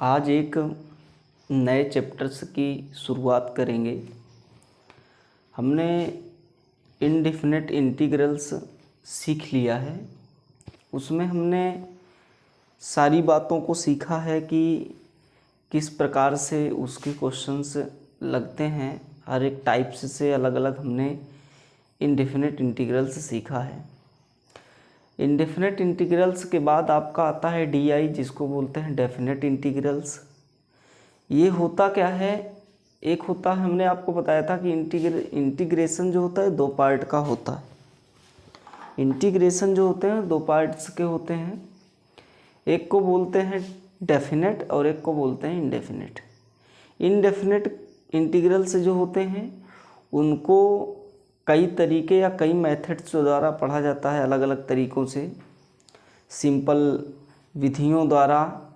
आज एक नए चैप्टर्स की शुरुआत करेंगे। हमने इनडेफिनेट इंटीग्रल्स सीख लिया है। उसमें हमने सारी बातों को सीखा है कि किस प्रकार से उसके क्वेश्चंस लगते हैं। हर एक टाइप्स से अलग अलग हमने इनडेफिनेट इंटीग्रल्स सीखा है। इनडेफिनेट इंटीग्रल्स के बाद आपका आता है डीआई, जिसको बोलते हैं डेफिनेट इंटीग्रल्स। ये होता क्या है? एक होता है, हमने आपको बताया था कि इंटीग्रेशन जो होता है दो पार्ट का होता है। इंटीग्रेशन जो होते हैं दो पार्ट्स के होते हैं। एक को बोलते हैं डेफिनेट और एक को बोलते हैं इनडेफिनेट। इनडेफिनेट इंटीग्रल्स जो होते हैं उनको कई तरीके या कई मेथड्स द्वारा पढ़ा जाता है, अलग अलग तरीक़ों से। सिंपल विधियों द्वारा,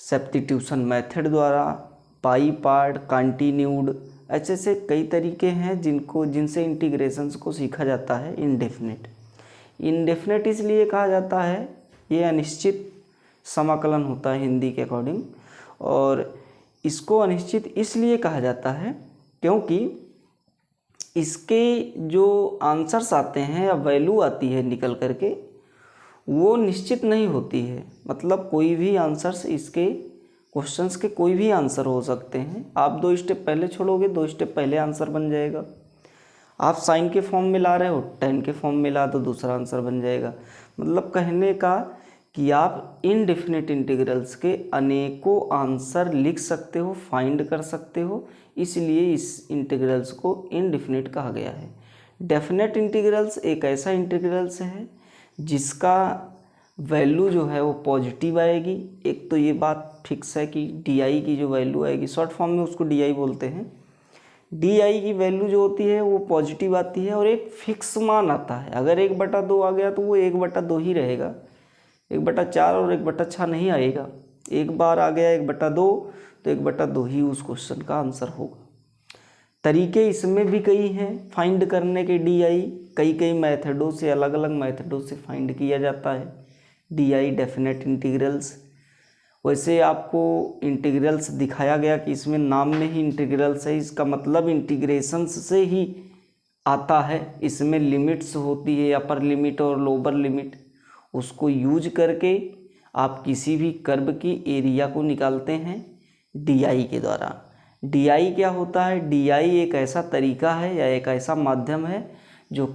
सब्स्टिट्यूशन मेथड द्वारा, पाई पार्ट, कंटिन्यूड, ऐसे से कई तरीके हैं जिनसे इंटीग्रेशंस को सीखा जाता है। इनडेफिनेट इनडेफिनेट इसलिए कहा जाता है, ये अनिश्चित समाकलन होता है हिंदी के अकॉर्डिंग। और इसको अनिश्चित इसलिए कहा जाता है क्योंकि इसके जो आंसर्स आते हैं या वैल्यू आती है निकल करके, वो निश्चित नहीं होती है। मतलब कोई भी आंसर्स, इसके क्वेश्चंस के कोई भी आंसर हो सकते हैं। आप 2 स्टेप पहले छोड़ोगे, 2 स्टेप पहले आंसर बन जाएगा। आप साइन के फॉर्म में ला रहे हो, टेन के फॉर्म में ला तो दूसरा आंसर बन जाएगा। मतलब कहने का कि आप इनडेफिनेट इंटीग्रल्स के अनेकों आंसर लिख सकते हो, फाइंड कर सकते हो। इसलिए इस इंटीग्रल्स को इनडेफिनेट कहा गया है। डेफिनेट इंटीग्रल्स एक ऐसा इंटीग्रल्स है जिसका वैल्यू जो है वो पॉजिटिव आएगी। एक तो ये बात फिक्स है कि डी की जो वैल्यू आएगी, शॉर्ट फॉर्म में उसको डी बोलते हैं। डी की वैल्यू जो होती है वो पॉजिटिव आती है और एक फिक्स मान आता है। अगर 1/2 आ गया तो वो 1/2 ही रहेगा, 1/4 और 1/6 नहीं आएगा। एक बार आ गया 1/2 तो 1/2 ही उस क्वेश्चन का आंसर होगा। तरीके इसमें भी कई हैं फाइंड करने के। डीआई कई मेथडों से, अलग अलग मेथडों से फाइंड किया जाता है डीआई, डेफिनेट इंटीग्रल्स। वैसे आपको इंटीग्रल्स दिखाया गया कि इसमें नाम में ही इंटीग्रल्स है, इसका मतलब इंटीग्रेशंस से ही आता है। इसमें लिमिट्स होती है, अपर लिमिट और लोअर लिमिट। उसको यूज करके आप किसी भी कर्व की एरिया को निकालते हैं डीआई के द्वारा। डीआई क्या होता है? डीआई एक ऐसा तरीका है या एक ऐसा माध्यम है जो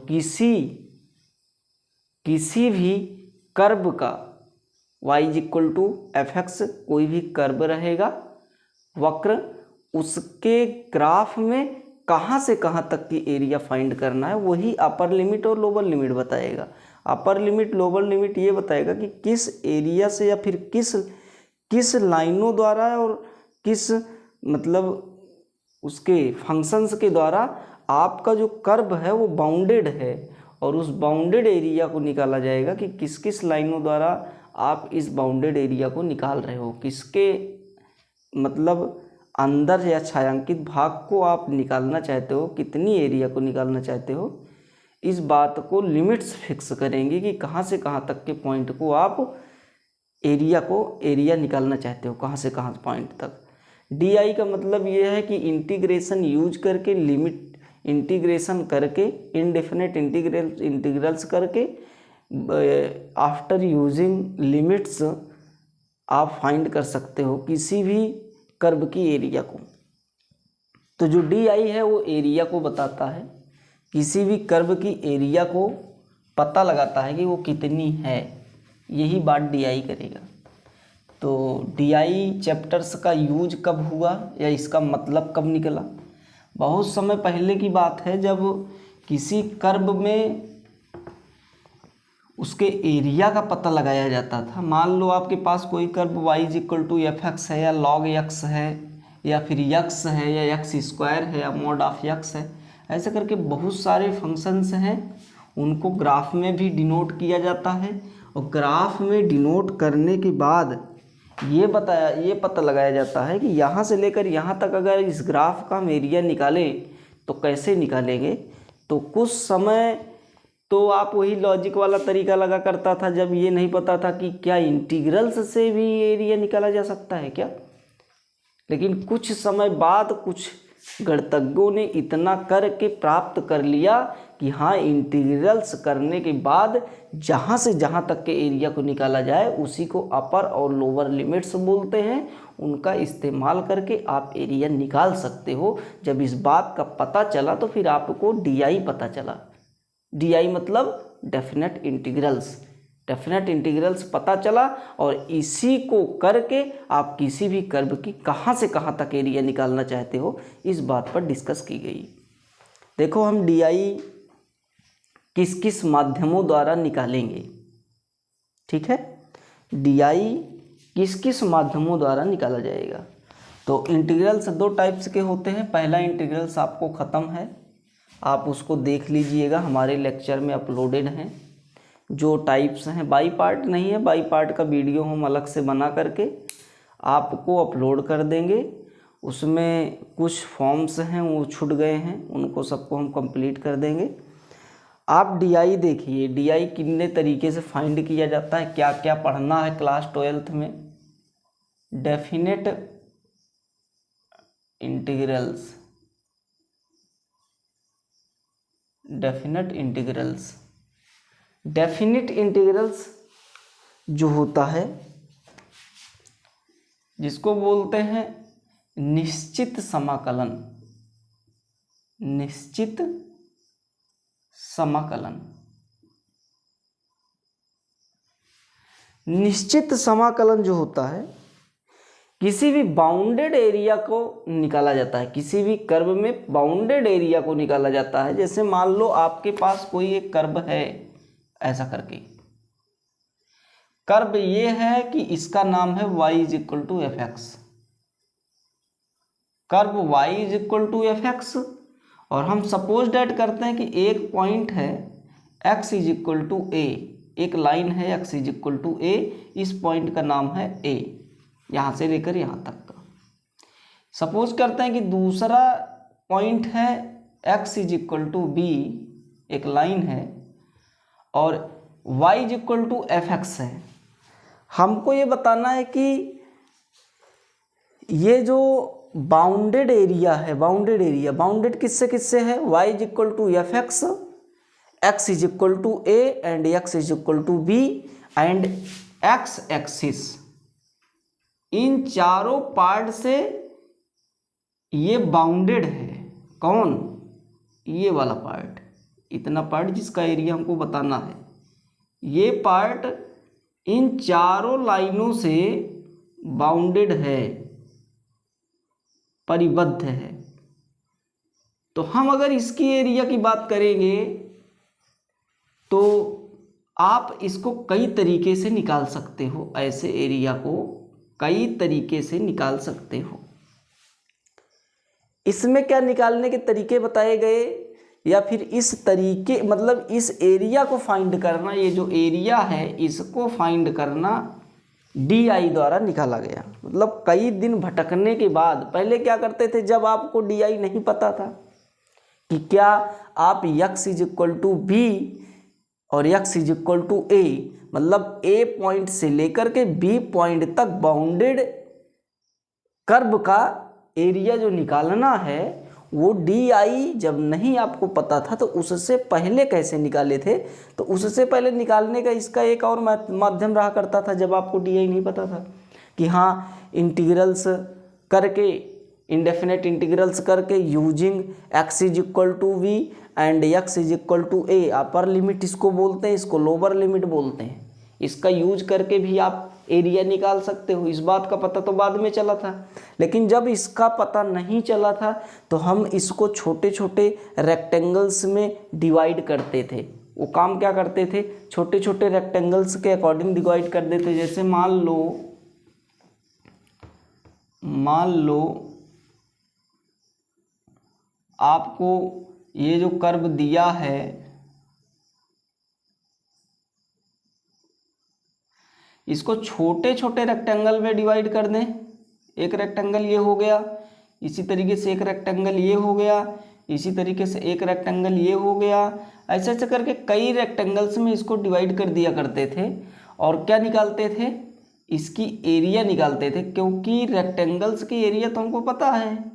किसी भी कर्व का y=fx, कोई भी कर्व रहेगा वक्र, उसके ग्राफ में कहाँ से कहाँ तक की एरिया फाइंड करना है, वही अपर लिमिट और लोअर लिमिट बताएगा। अपर लिमिट, लोअर लिमिट ये बताएगा कि किस एरिया से या फिर किस लाइनों द्वारा और किस मतलब उसके फंक्शंस के द्वारा आपका जो कर्व है वो बाउंडेड है। और उस बाउंडेड एरिया को निकाला जाएगा कि किस किस लाइनों द्वारा आप इस बाउंडेड एरिया को निकाल रहे हो, किसके मतलब अंदर या छायांकित भाग को आप निकालना चाहते हो, कितनी एरिया को निकालना चाहते हो। इस बात को लिमिट्स फिक्स करेंगे कि कहाँ से कहाँ तक के पॉइंट को आप एरिया निकालना चाहते हो, कहाँ से कहाँ पॉइंट तक। डीआई का मतलब ये है कि इंटीग्रेशन यूज करके, लिमिट इंटीग्रेशन करके, इनडेफिनेट इंटीग्रल्स करके, आफ्टर यूजिंग लिमिट्स आप फाइंड कर सकते हो किसी भी कर्व की एरिया को। तो जो डीआई है वो एरिया को बताता है, किसी भी कर्व की एरिया को पता लगाता है कि वो कितनी है। यही बात डीआई करेगा। तो डीआई चैप्टर्स का यूज कब हुआ या इसका मतलब कब निकला? बहुत समय पहले की बात है, जब किसी कर्व में उसके एरिया का पता लगाया जाता था। मान लो आपके पास कोई कर्व y=fx है या log x है या फिर x है या x² है या mod ऑफ x है। ऐसे करके बहुत सारे फंक्शंस हैं, उनको ग्राफ में भी डिनोट किया जाता है। और ग्राफ में डिनोट करने के बाद ये पता लगाया जाता है कि यहाँ से लेकर यहाँ तक अगर इस ग्राफ का हम एरिया निकालें तो कैसे निकालेंगे। तो कुछ समय तो आप वही लॉजिक वाला तरीका लगा करता था जब ये नहीं पता था कि क्या इंटीग्रल्स से भी एरिया निकाला जा सकता है क्या। लेकिन कुछ समय बाद कुछ गणितज्ञों ने इतना करके प्राप्त कर लिया कि हाँ, इंटीग्रल्स करने के बाद जहाँ से जहाँ तक के एरिया को निकाला जाए उसी को अपर और लोअर लिमिट्स बोलते हैं। उनका इस्तेमाल करके आप एरिया निकाल सकते हो। जब इस बात का पता चला तो फिर आपको DI पता चला। DI मतलब डेफिनेट इंटीग्रल्स। डेफिनेट इंटीग्रल्स पता चला और इसी को करके आप किसी भी कर्व की कहाँ से कहाँ तक एरिया निकालना चाहते हो इस बात पर डिस्कस की गई। देखो, हम DI किस किस माध्यमों द्वारा निकालेंगे, ठीक है। DI किस किस माध्यमों द्वारा निकाला जाएगा। तो इंटीग्रल्स दो टाइप्स के होते हैं। पहला इंटीग्रल्स आपको ख़त्म है, आप उसको देख लीजिएगा, हमारे लेक्चर में अपलोडेड हैं। जो टाइप्स हैं, बाई पार्ट नहीं है, बाई पार्ट का वीडियो हम अलग से बना करके आपको अपलोड कर देंगे। उसमें कुछ फॉर्म्स हैं वो छूट गए हैं, उनको सबको हम कंप्लीट कर देंगे। आप DI देखिए, DI कितने तरीके से फाइंड किया जाता है, क्या क्या पढ़ना है क्लास 12th में। Definite integrals, definite integrals, definite integrals जो होता है जिसको बोलते हैं निश्चित समाकलन। निश्चित समाकलन, निश्चित समाकलन जो होता है किसी भी बाउंडेड एरिया को निकाला जाता है। किसी भी कर्व में बाउंडेड एरिया को निकाला जाता है। जैसे मान लो आपके पास कोई एक कर्व है, ऐसा करके कर्व ये है कि इसका नाम है y = fx। Curve y = fx और हम सपोज डेट करते हैं कि एक पॉइंट है x = a, एक लाइन है x = a, इस पॉइंट का नाम है a, यहाँ से लेकर यहाँ तक का। सपोज करते हैं कि दूसरा पॉइंट है x = b, एक लाइन है और y = fx है। हमको ये बताना है कि ये जो बाउंडेड एरिया है, बाउंडेड एरिया, बाउंडेड किससे किससे है, y = fx, x = a and x = b and x axis, इन चारों पार्ट से ये बाउंडेड है। कौन, ये वाला पार्ट, इतना पार्ट जिसका एरिया हमको बताना है, ये पार्ट इन चारों लाइनों से बाउंडेड है, परिबद्ध है। तो हम अगर इसकी एरिया की बात करेंगे तो आप इसको कई तरीके से निकाल सकते हो। ऐसे एरिया को कई तरीके से निकाल सकते हो। इसमें क्या निकालने के तरीके बताए गए, या फिर इस तरीके मतलब इस एरिया को फाइंड करना, ये जो एरिया है इसको फाइंड करना DI द्वारा निकाला गया। मतलब कई दिन भटकने के बाद, पहले क्या करते थे जब आपको DI नहीं पता था कि क्या आप x = b और x = a, मतलब A पॉइंट से लेकर के B पॉइंट तक बाउंडेड कर्व का एरिया जो निकालना है वो DI जब नहीं आपको पता था तो उससे पहले कैसे निकाले थे। तो उससे पहले निकालने का इसका एक और माध्यम रहा करता था जब आपको DI नहीं पता था कि हाँ, इंटीग्रल्स करके, इंडेफिनेट इंटीग्रल्स करके using x = v and x = a, upper limit इसको बोलते हैं, इसको लोअर लिमिट बोलते हैं। इसका यूज करके भी आप एरिया निकाल सकते हो। इस बात का पता तो बाद में चला था, लेकिन जब इसका पता नहीं चला था तो हम इसको छोटे छोटे रेक्टेंगल्स में डिवाइड करते थे। वो काम क्या करते थे, छोटे छोटे रेक्टेंगल्स के अकॉर्डिंग डिवाइड कर देते। जैसे मान लो आपको ये जो कर्व दिया है, इसको छोटे छोटे रेक्टेंगल में डिवाइड कर दें। एक रेक्टेंगल ये हो गया, इसी तरीके से एक रेक्टेंगल ये हो गया, इसी तरीके से एक रेक्टेंगल ये हो गया। ऐसे ऐसे करके कई रेक्टेंगल्स में इसको डिवाइड कर दिया करते थे और क्या निकालते थे, इसकी एरिया निकालते थे, क्योंकि रेक्टेंगल्स की एरिया तो हमको पता है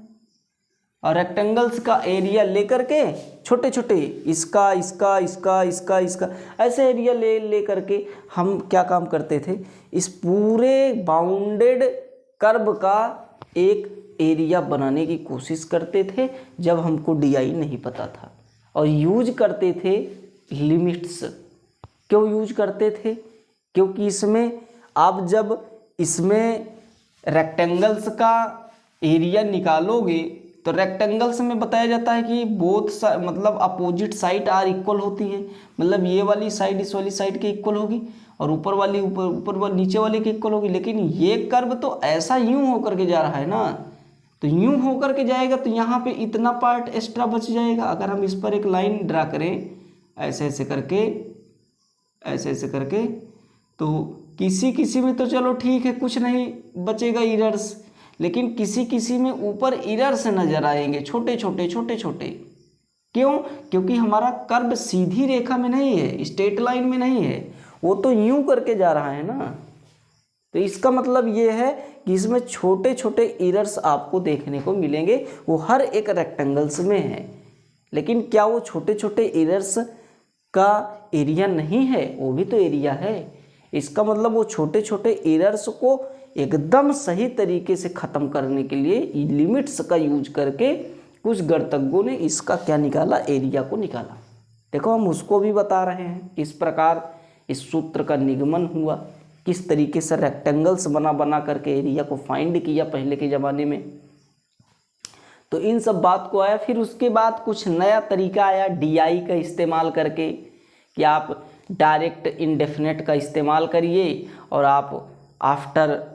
और रेक्टेंगल्स का एरिया लेकर के छोटे छोटे इसका इसका इसका इसका इसका ऐसे एरिया ले करके हम क्या काम करते थे, इस पूरे बाउंडेड कर्व का एक एरिया बनाने की कोशिश करते थे जब हमको डीआई नहीं पता था। और यूज करते थे लिमिट्स। क्यों यूज करते थे, क्योंकि इसमें आप जब इसमें रेक्टेंगल्स का एरिया निकालोगे तो रेक्टेंगल्स में बताया जाता है कि बोथ मतलब अपोजिट साइड आर इक्वल होती है, मतलब ये वाली साइड इस वाली साइड के इक्वल होगी और ऊपर वाली ऊपर वाली नीचे वाले के इक्वल होगी। लेकिन ये कर्व तो ऐसा यूं होकर के जा रहा है ना, तो यूं होकर के जाएगा तो यहाँ पे इतना पार्ट एक्स्ट्रा बच जाएगा। अगर हम इस पर एक लाइन ड्रा करें ऐसे ऐसे करके तो किसी में तो चलो ठीक है कुछ नहीं बचेगा इरर्स, लेकिन किसी में ऊपर इरर्स नजर आएंगे छोटे छोटे। क्यों, क्योंकि हमारा कर्व सीधी रेखा में नहीं है, स्ट्रेट लाइन में नहीं है, वो तो यूं करके जा रहा है ना। तो इसका मतलब ये है कि इसमें छोटे छोटे इरर्स आपको देखने को मिलेंगे, वो हर एक रेक्टेंगल्स में है। लेकिन क्या वो छोटे छोटे इरर्स का एरिया नहीं है, वो भी तो एरिया है। इसका मतलब वो छोटे छोटे इरर्स को एकदम सही तरीके से ख़त्म करने के लिए लिमिट्स का यूज करके कुछ गणितज्ञों ने इसका क्या निकाला, एरिया को निकाला। देखो हम उसको भी बता रहे हैं किस प्रकार इस सूत्र का निगमन हुआ, किस तरीके से रेक्टेंगल्स बना करके एरिया को फाइंड किया पहले के ज़माने में। तो इन सब बात को आया। फिर उसके बाद कुछ नया तरीका आया डीआई का इस्तेमाल करके कि आप डायरेक्ट इंडेफिनेट का इस्तेमाल करिए और आप आफ्टर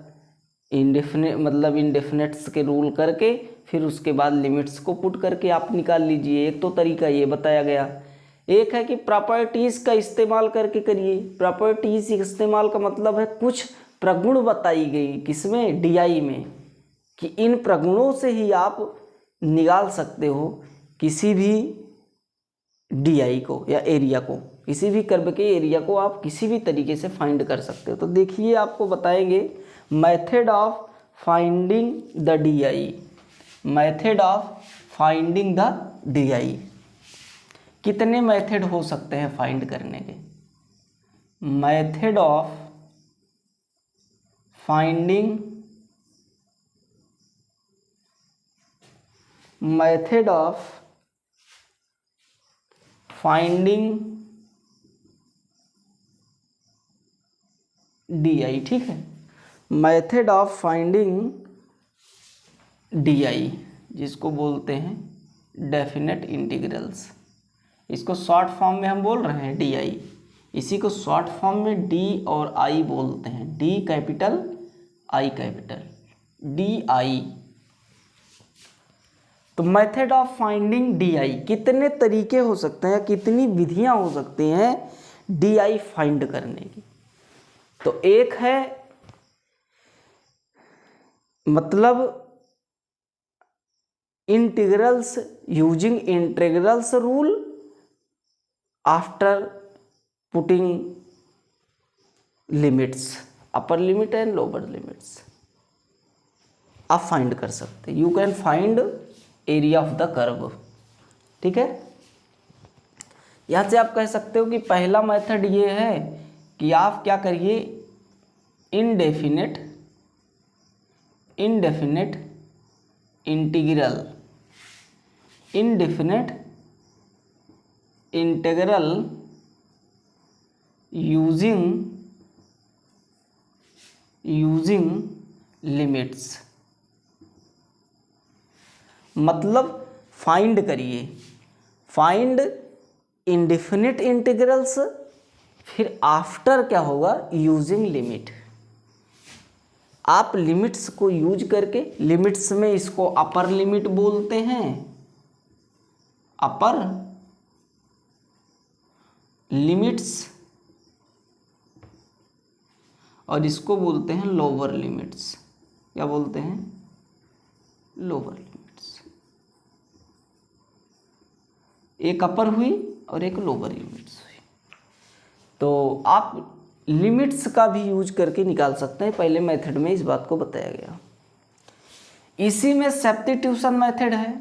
इंडेफिनेट मतलब इंडेफिनेट्स के रूल करके फिर उसके बाद लिमिट्स को पुट करके आप निकाल लीजिए। एक तो तरीका ये बताया गया। एक है कि प्रॉपर्टीज़ का इस्तेमाल करके करिए। प्रॉपर्टीज़ इस्तेमाल का मतलब है कुछ प्रगुण बताई गई किसमें, डीआई में, कि इन प्रगुणों से ही आप निकाल सकते हो किसी भी डीआई को या एरिया को, किसी भी कर्व के एरिया को आप किसी भी तरीके से फाइंड कर सकते हो। तो देखिए आपको बताएंगे method of finding the DI. Method of finding the DI, कितने मेथड हो सकते हैं फाइंड करने के। मेथड ऑफ फाइंडिंग डीआई, ठीक है। मेथड ऑफ फाइंडिंग डीआई जिसको बोलते हैं डेफिनेट इंटीग्रल्स, इसको शॉर्ट फॉर्म में हम बोल रहे हैं डीआई, इसी को शॉर्ट फॉर्म में डी और आई बोलते हैं, D capital I capital, D I. तो मेथड ऑफ फाइंडिंग डीआई, कितने तरीके हो सकते हैं, कितनी विधियां हो सकती हैं डीआई फाइंड करने की। तो एक है मतलब integrals using integrals rule after putting limits, upper limit and lower limits आप फाइंड कर सकते हैं। You can find area of the curve, ठीक है। यहाँ से आप कह सकते हो कि पहला मेथड ये है कि आप क्या करिए, इनडेफिनेट इंटीग्रल यूजिंग लिमिट्स, मतलब फाइंड करिए, फाइंड इंडेफिनिट इंटीग्रल्स, फिर आफ्टर क्या होगा, यूजिंग लिमिट। आप लिमिट्स को यूज करके, लिमिट्स में इसको अपर लिमिट बोलते हैं, अपर लिमिट्स, और इसको बोलते हैं लोअर लिमिट्स। क्या बोलते हैं, लोअर लिमिट्स। एक अपर हुई और एक लोअर लिमिट्स हुई। तो आप लिमिट्स का भी यूज करके निकाल सकते हैं, पहले मेथड में इस बात को बताया गया। इसी में सब्स्टिट्यूशन मेथड है,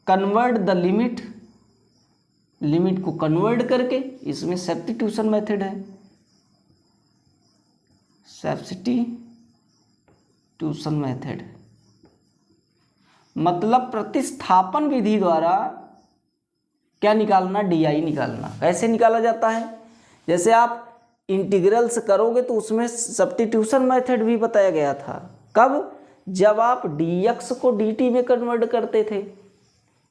कन्वर्ट द लिमिट, लिमिट को कन्वर्ट करके, इसमें सब्स्टिट्यूशन मेथड है, सब्स्टिट्यूशन मेथड मतलब प्रतिस्थापन विधि द्वारा क्या निकालना, डी निकालना। कैसे निकाला जाता है, जैसे आप इंटीग्रल्स करोगे तो उसमें सब्स्टिट्यूशन मेथड भी बताया गया था। कब, जब आप dx को dt में कन्वर्ट करते थे,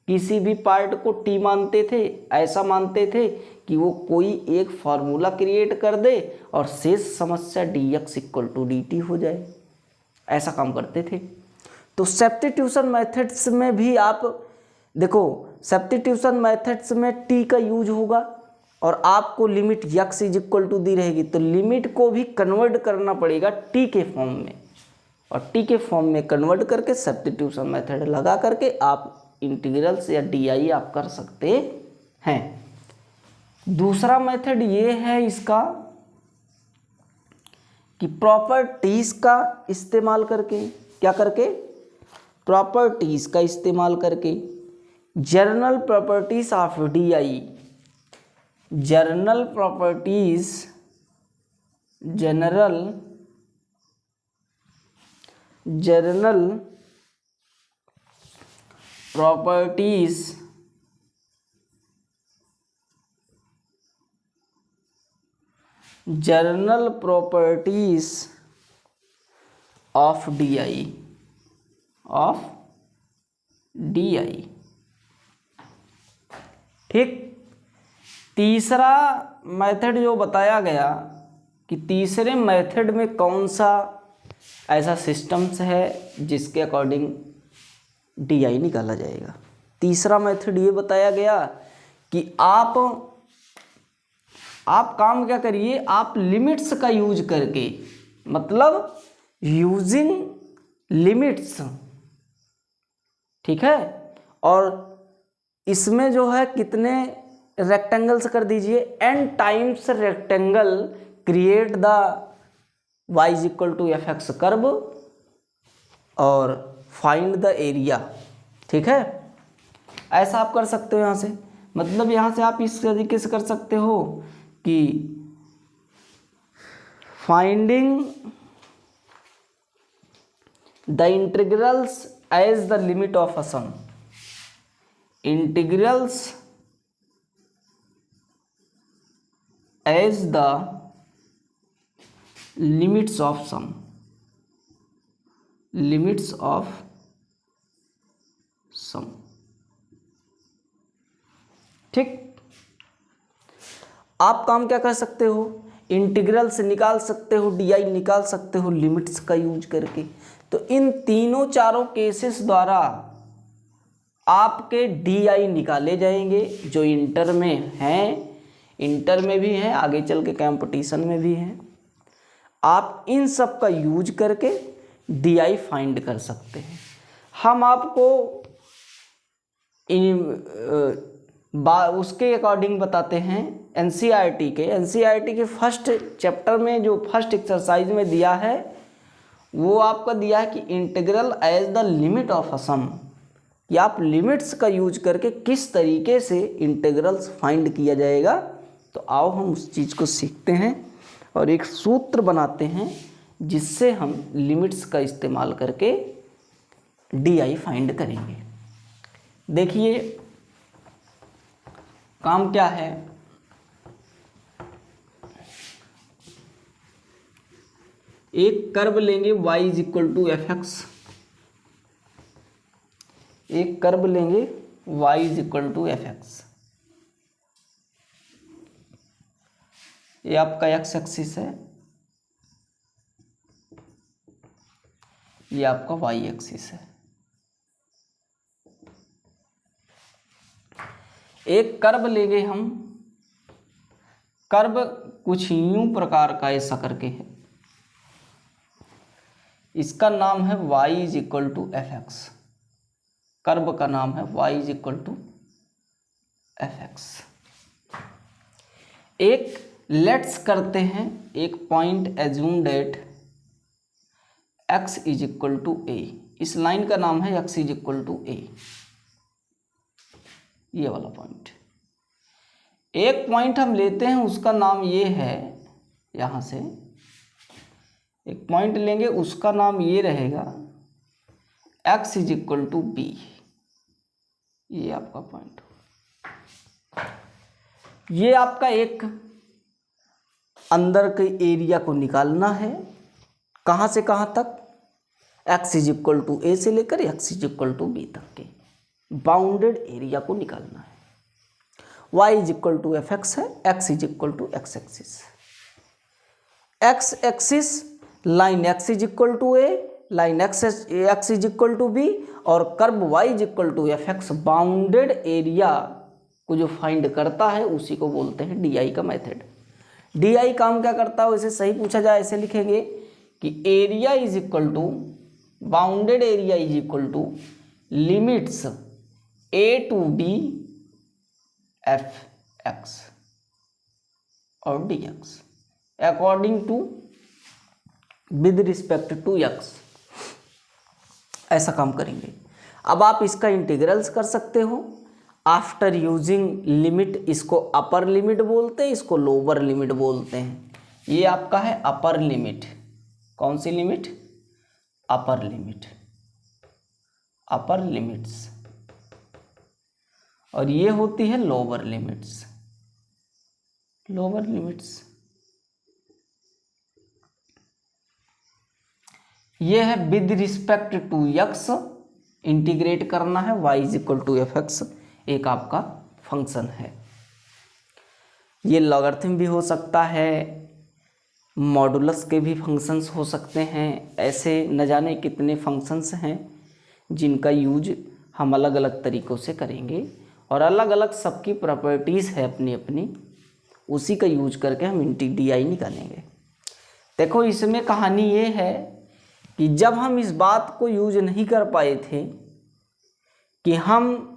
किसी भी पार्ट को t मानते थे, ऐसा मानते थे कि वो कोई एक फार्मूला क्रिएट कर दे और शेष समस्या dx इक्वल टू dt हो जाए, ऐसा काम करते थे। तो सब्स्टिट्यूशन मेथड्स में भी आप देखो, सब्स्टिट्यूशन मेथड्स में t का यूज होगा और आपको limit x is equal to दी रहेगी, तो लिमिट को भी कन्वर्ट करना पड़ेगा t के फॉर्म में, और t के फॉर्म में कन्वर्ट करके सब्स्टिट्यूशन मेथड लगा करके आप इंटीग्रल्स या डी आप कर सकते हैं। दूसरा मेथड ये है इसका कि प्रॉपर्टीज का इस्तेमाल करके, क्या करके, प्रॉपर्टीज का इस्तेमाल करके, general properties of D, general properties, general properties general properties of D, ठीक। तीसरा मेथड जो बताया गया कि तीसरे मेथड में कौन सा ऐसा सिस्टम्स है जिसके अकॉर्डिंग डी निकाला जाएगा। तीसरा मेथड ये बताया गया कि आप काम क्या करिए, आप लिमिट्स का यूज करके, मतलब यूजिंग लिमिट्स, ठीक है। और इसमें जो है कितने रेक्टेंगल्स कर दीजिए, n times rectangle create the y is equal to F x curve और फाइंड द एरिया, ठीक है। ऐसा आप कर सकते हो यहाँ से, मतलब यहाँ से आप इस तरीके से कर सकते हो कि finding the integrals as the limit of a sum, integrals as the limits of sum, limits of sum, ठीक। आप काम क्या कर सकते हो, इंटीग्रल से निकाल सकते हो, डी निकाल सकते हो लिमिट्स का यूज करके। तो इन तीनों चारों केसेस द्वारा आपके डी निकाले जाएंगे, जो इंटर में हैं, इंटर में भी हैं, आगे चल के कंपटीशन में भी हैं। आप इन सब का यूज करके डी फाइंड कर सकते हैं। हम आपको उसके अकॉर्डिंग बताते हैं एनसीईआरटी के फर्स्ट चैप्टर में, जो फर्स्ट एक्सरसाइज में दिया है वो आपका दिया है कि integral as the limit of a sum, कि आप लिमिट्स का यूज करके किस तरीके से इंटीग्रल्स फाइंड किया जाएगा। तो आओ हम उस चीज़ को सीखते हैं और एक सूत्र बनाते हैं जिससे हम लिमिट्स का इस्तेमाल करके डी फाइंड करेंगे। देखिए काम क्या है, एक कर्व लेंगे y is equal to F x, एक कर्व लेंगे y is equal to F x, ये आपका x एक्सिस है, ये आपका y एक्सिस है। एक कर्व लेंगे हम, कर्व कुछ यूं प्रकार का ऐसा करके है, इसका नाम है y is equal to F x, curve का नाम है y is equal to F x. एक लेट्स करते हैं, एक point assume that x is equal to A, इस लाइन का नाम है x is equal to A, ये वाला पॉइंट। एक पॉइंट हम लेते हैं, उसका नाम ये है, यहां से एक पॉइंट लेंगे, उसका नाम ये रहेगा x is equal to b, ये आपका पॉइंट। ये आपका एक अंदर के एरिया को निकालना है, कहाँ से कहाँ तक, x इज इक्वल टू ए से लेकर x is equal to B तक के बाउंडेड एरिया को निकालना है। y is equal to F X है, x is equal to X axis, x axis line x is equal to A, line x is equal to B, और curve y is equal to F X bounded area को जो find करता है उसी को बोलते हैं DI का मेथड। DI काम क्या करता है, वैसे सही पूछा जाए ऐसे लिखेंगे कि area is equal to, bounded area is equal to limits A to B f x और dx according to with respect to x, ऐसा काम करेंगे। अब आप इसका इंटीग्रल्स कर सकते हो आफ्टर यूजिंग लिमिट, इसको अपर लिमिट बोलते हैं, इसको लोअर लिमिट बोलते हैं। ये आपका है अपर लिमिट, कौन सी limit, upper limit, upper limits, और ये होती है लोअर लिमिट्स, लोअर लिमिट्स। ये है with respect to x, integrate करना है, y is equal to F x, एक आपका फंक्शन है। ये लॉगरिथम भी हो सकता है, मॉडुलस के भी फंक्शंस हो सकते हैं, ऐसे न जाने कितने फंक्शंस हैं जिनका यूज हम अलग अलग तरीक़ों से करेंगे, और अलग अलग सबकी प्रॉपर्टीज़ है अपनी अपनी, उसी का यूज करके हम DI निकालेंगे। देखो इसमें कहानी ये है कि जब हम इस बात को यूज नहीं कर पाए थे कि हम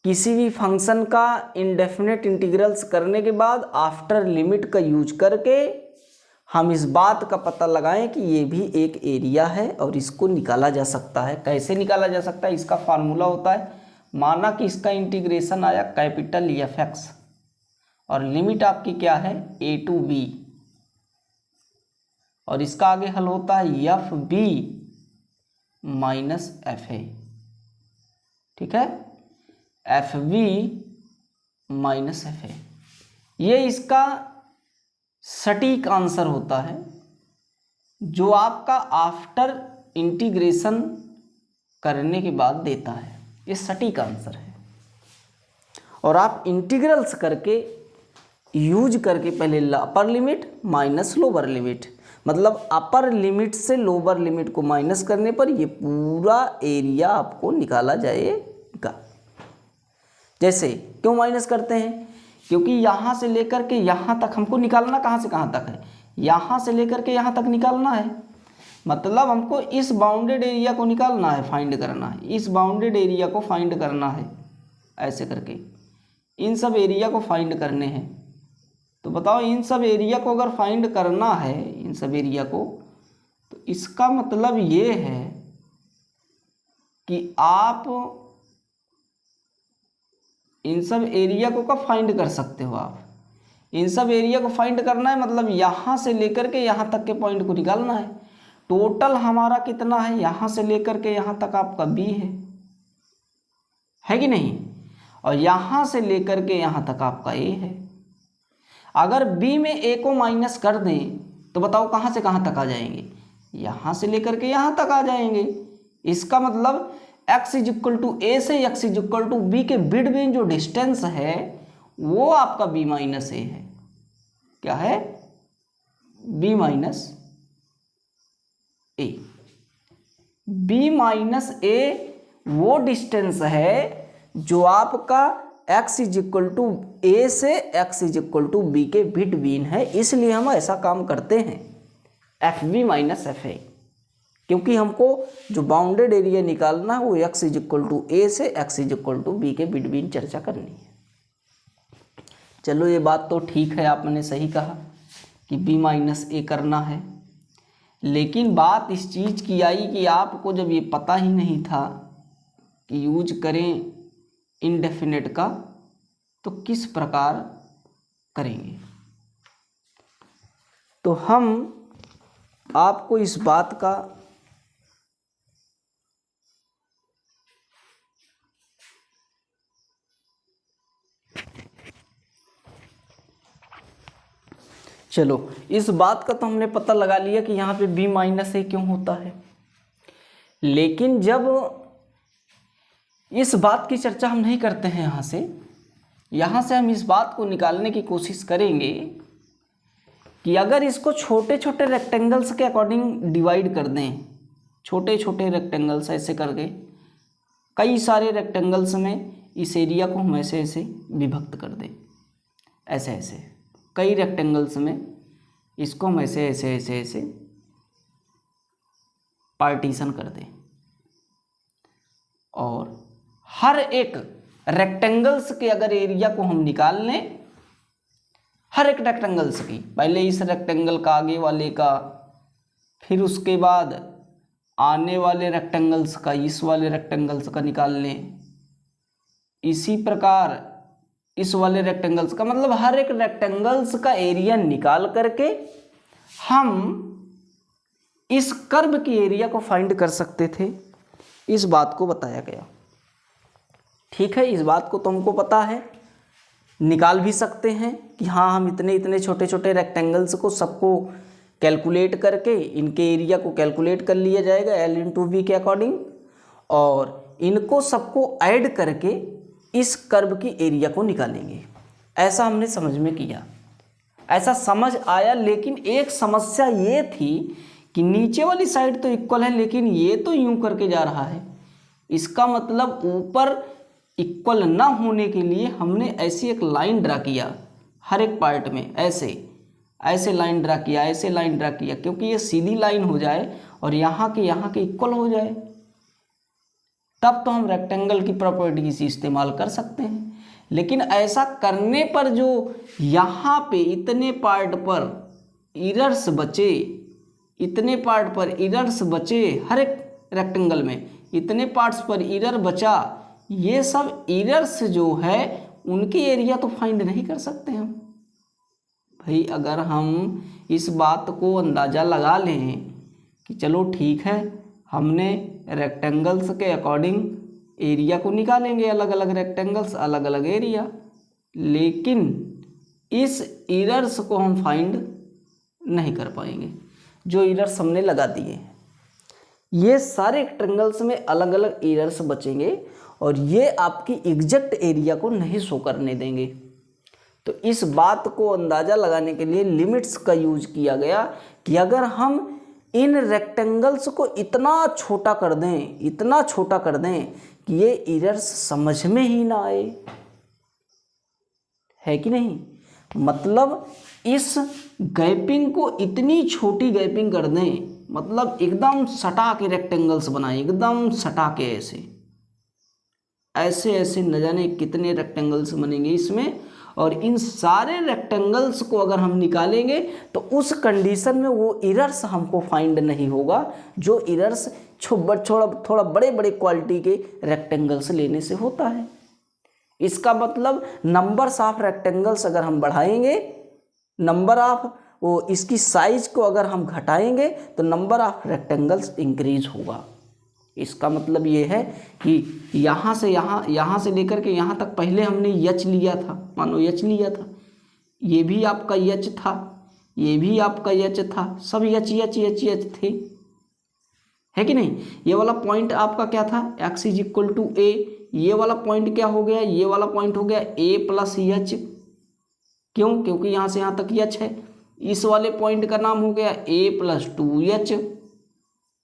किसी भी फंक्शन का इंडेफिनेट इंटीग्रल्स करने के बाद आफ्टर लिमिट का यूज करके हम इस बात का पता लगाएं कि ये भी एक एरिया है और इसको निकाला जा सकता है। कैसे निकाला जा सकता है, इसका फार्मूला होता है, माना कि इसका इंटीग्रेशन आया कैपिटल एफ एक्स और लिमिट आपकी क्या है A टू B, और इसका आगे हल होता है f b minus f a, ठीक है, f b minus f a, ये इसका सटीक आंसर होता है जो आपका आफ्टर इंटीग्रेशन करने के बाद देता है, ये सटीक आंसर है। और आप इंटीग्रल्स करके यूज करके पहले upper limit minus lower limit, मतलब अपर लिमिट से लोअर लिमिट को माइनस करने पर ये पूरा एरिया आपको निकाला जाएगा। जैसे क्यों माइनस करते हैं, क्योंकि यहाँ से लेकर के यहाँ तक हमको निकालना, कहाँ से कहाँ तक है, यहाँ से लेकर के यहाँ तक निकालना है, मतलब हमको इस बाउंडेड एरिया को निकालना है, फाइंड करना है, इस बाउंडेड एरिया को फाइंड करना है, ऐसे करके इन सब एरिया को फाइंड करने हैं। तो बताओ इन सब एरिया को अगर फाइंड करना है, इन सब एरिया को, तो इसका मतलब ये है कि आप इन सब एरिया को कब फाइंड कर सकते हो, आप इन सब एरिया को फाइंड करना है, मतलब यहाँ से लेकर के यहाँ तक के पॉइंट को निकालना है। टोटल हमारा कितना है, यहाँ से लेकर के यहाँ तक आपका B है कि नहीं, और यहाँ से लेकर के यहाँ तक आपका A है। अगर B में A को माइनस कर दें तो बताओ कहाँ से कहाँ तक आ जाएंगे, यहाँ से लेकर के यहाँ तक आ जाएंगे। इसका मतलब x इज इक्वल टू ए से x is equal to b के बिटवीन जो डिस्टेंस है वो आपका b माइनस ए है। क्या है, b minus a. b minus a वो डिस्टेंस है जो आपका x इज इक्वल टू ए से x is equal to b के बिटवीन है, इसलिए हम ऐसा काम करते हैं f b minus f a, क्योंकि हमको जो बाउंडेड एरिया निकालना है वो x इज इक्वल टू ए से x is equal to b के बिटवीन चर्चा करनी है। चलो ये बात तो ठीक है, आपने सही कहा कि b माइनस ए करना है, लेकिन बात इस चीज़ की आई कि आपको जब ये पता ही नहीं था कि यूज करें इनडेफिनेट का तो किस प्रकार करेंगे। तो हम आपको इस बात का चलो इस बात का तो हमने पता लगा लिया कि यहाँ पे b माइनस ए क्यों होता है, लेकिन जब इस बात की चर्चा हम नहीं करते हैं यहाँ से हम इस बात को निकालने की कोशिश करेंगे कि अगर इसको छोटे छोटे रेक्टेंगल्स के अकॉर्डिंग डिवाइड कर दें, छोटे छोटे रेक्टेंगल्स ऐसे करके कई सारे रेक्टेंगल्स में इस एरिया को हम ऐसे ऐसे विभक्त कर दें, ऐसे ऐसे कई रेक्टेंगल्स में इसको हम ऐसे ऐसे ऐसे ऐसे पार्टीशन कर दें, और हर एक रेक्टेंगल्स के अगर एरिया को हम निकाल लें, हर एक रेक्टेंगल्स की, पहले इस रेक्टेंगल का आगे वाले का, फिर उसके बाद आने वाले रेक्टेंगल्स का, इस वाले रेक्टेंगल्स का निकाल लें, इसी प्रकार इस वाले रेक्टेंगल्स का, मतलब हर एक रेक्टेंगल्स का एरिया निकाल करके हम इस कर्व की एरिया को फाइंड कर सकते थे। इस बात को बताया गया। ठीक है, इस बात को तो हमको पता है, निकाल भी सकते हैं कि हाँ हम इतने इतने छोटे छोटे रेक्टेंगल्स को सबको कैलकुलेट करके इनके एरिया को कैलकुलेट कर लिया जाएगा L/V के अकॉर्डिंग, और इनको सबको ऐड करके इस कर्व की एरिया को निकालेंगे। ऐसा हमने समझ में किया, ऐसा समझ आया। लेकिन एक समस्या ये थी कि नीचे वाली साइड तो इक्वल है, लेकिन ये तो यूं करके जा रहा है, इसका मतलब ऊपर इक्वल ना होने के लिए हमने ऐसी एक लाइन ड्रा किया, हर एक पार्ट में ऐसे ऐसे लाइन ड्रा किया, ऐसे लाइन ड्रा किया, क्योंकि ये सीधी लाइन हो जाए और यहाँ के इक्वल हो जाए, तब तो हम रेक्टेंगल की प्रॉपर्टीज इस्तेमाल कर सकते हैं। लेकिन ऐसा करने पर जो यहाँ पे इतने पार्ट पर इरर्स बचे, इतने पार्ट पर इरर्स बचे, हर एक रेक्टेंगल में इतने पार्ट्स पर इरर बचा, ये सब इरर्स जो है उनकी एरिया तो फाइंड नहीं कर सकते हम भाई। अगर हम इस बात को अंदाज़ा लगा लें कि चलो ठीक है, हमने रेक्टेंगल्स के अकॉर्डिंग एरिया को निकालेंगे, अलग अलग रेक्टेंगल्स अलग अलग एरिया, लेकिन इस इरर्स को हम फाइंड नहीं कर पाएंगे जो इरर्स हमने लगा दिए। ये सारे रेक्टेंगल्स में अलग अलग इरर्स बचेंगे और ये आपकी एग्जैक्ट एरिया को नहीं शो करने देंगे। तो इस बात को अंदाज़ा लगाने के लिए लिमिट्स का यूज किया गया कि अगर हम इन रेक्टेंगल्स को इतना छोटा कर दें, इतना छोटा कर दें कि ये इरर्स समझ में ही ना आए, है कि नहीं। मतलब इस गैपिंग को इतनी छोटी गैपिंग कर दें, मतलब एकदम सटा के रेक्टेंगल्स बनाए, एकदम सटा के ऐसे ऐसे ऐसे न जाने कितने रेक्टेंगल्स बनेंगे इसमें, और इन सारे रेक्टेंगल्स को अगर हम निकालेंगे तो उस कंडीशन में वो इरर्स हमको फाइंड नहीं होगा जो इरर्स थोड़ा बड़े बड़े क्वालिटी के रेक्टेंगल्स लेने से होता है। इसका मतलब नंबर्स ऑफ रेक्टेंगल्स अगर हम बढ़ाएंगे, नंबर ऑफ वो इसकी साइज को अगर हम घटाएंगे तो नंबर ऑफ रेक्टेंगल्स इंक्रीज होगा। इसका मतलब ये है कि यहाँ से लेकर के यहाँ तक पहले हमने यच लिया था, मानो यच लिया था, ये भी आपका यच था, ये भी आपका यच था, सब यच यच यच यच थे, है कि नहीं। ये वाला पॉइंट आपका क्या था, x = a, ये वाला पॉइंट क्या हो गया, ये वाला पॉइंट हो गया a + यच, क्यों, क्योंकि यहाँ से यहाँ तक यच है। इस वाले पॉइंट का नाम हो गया a + 2h,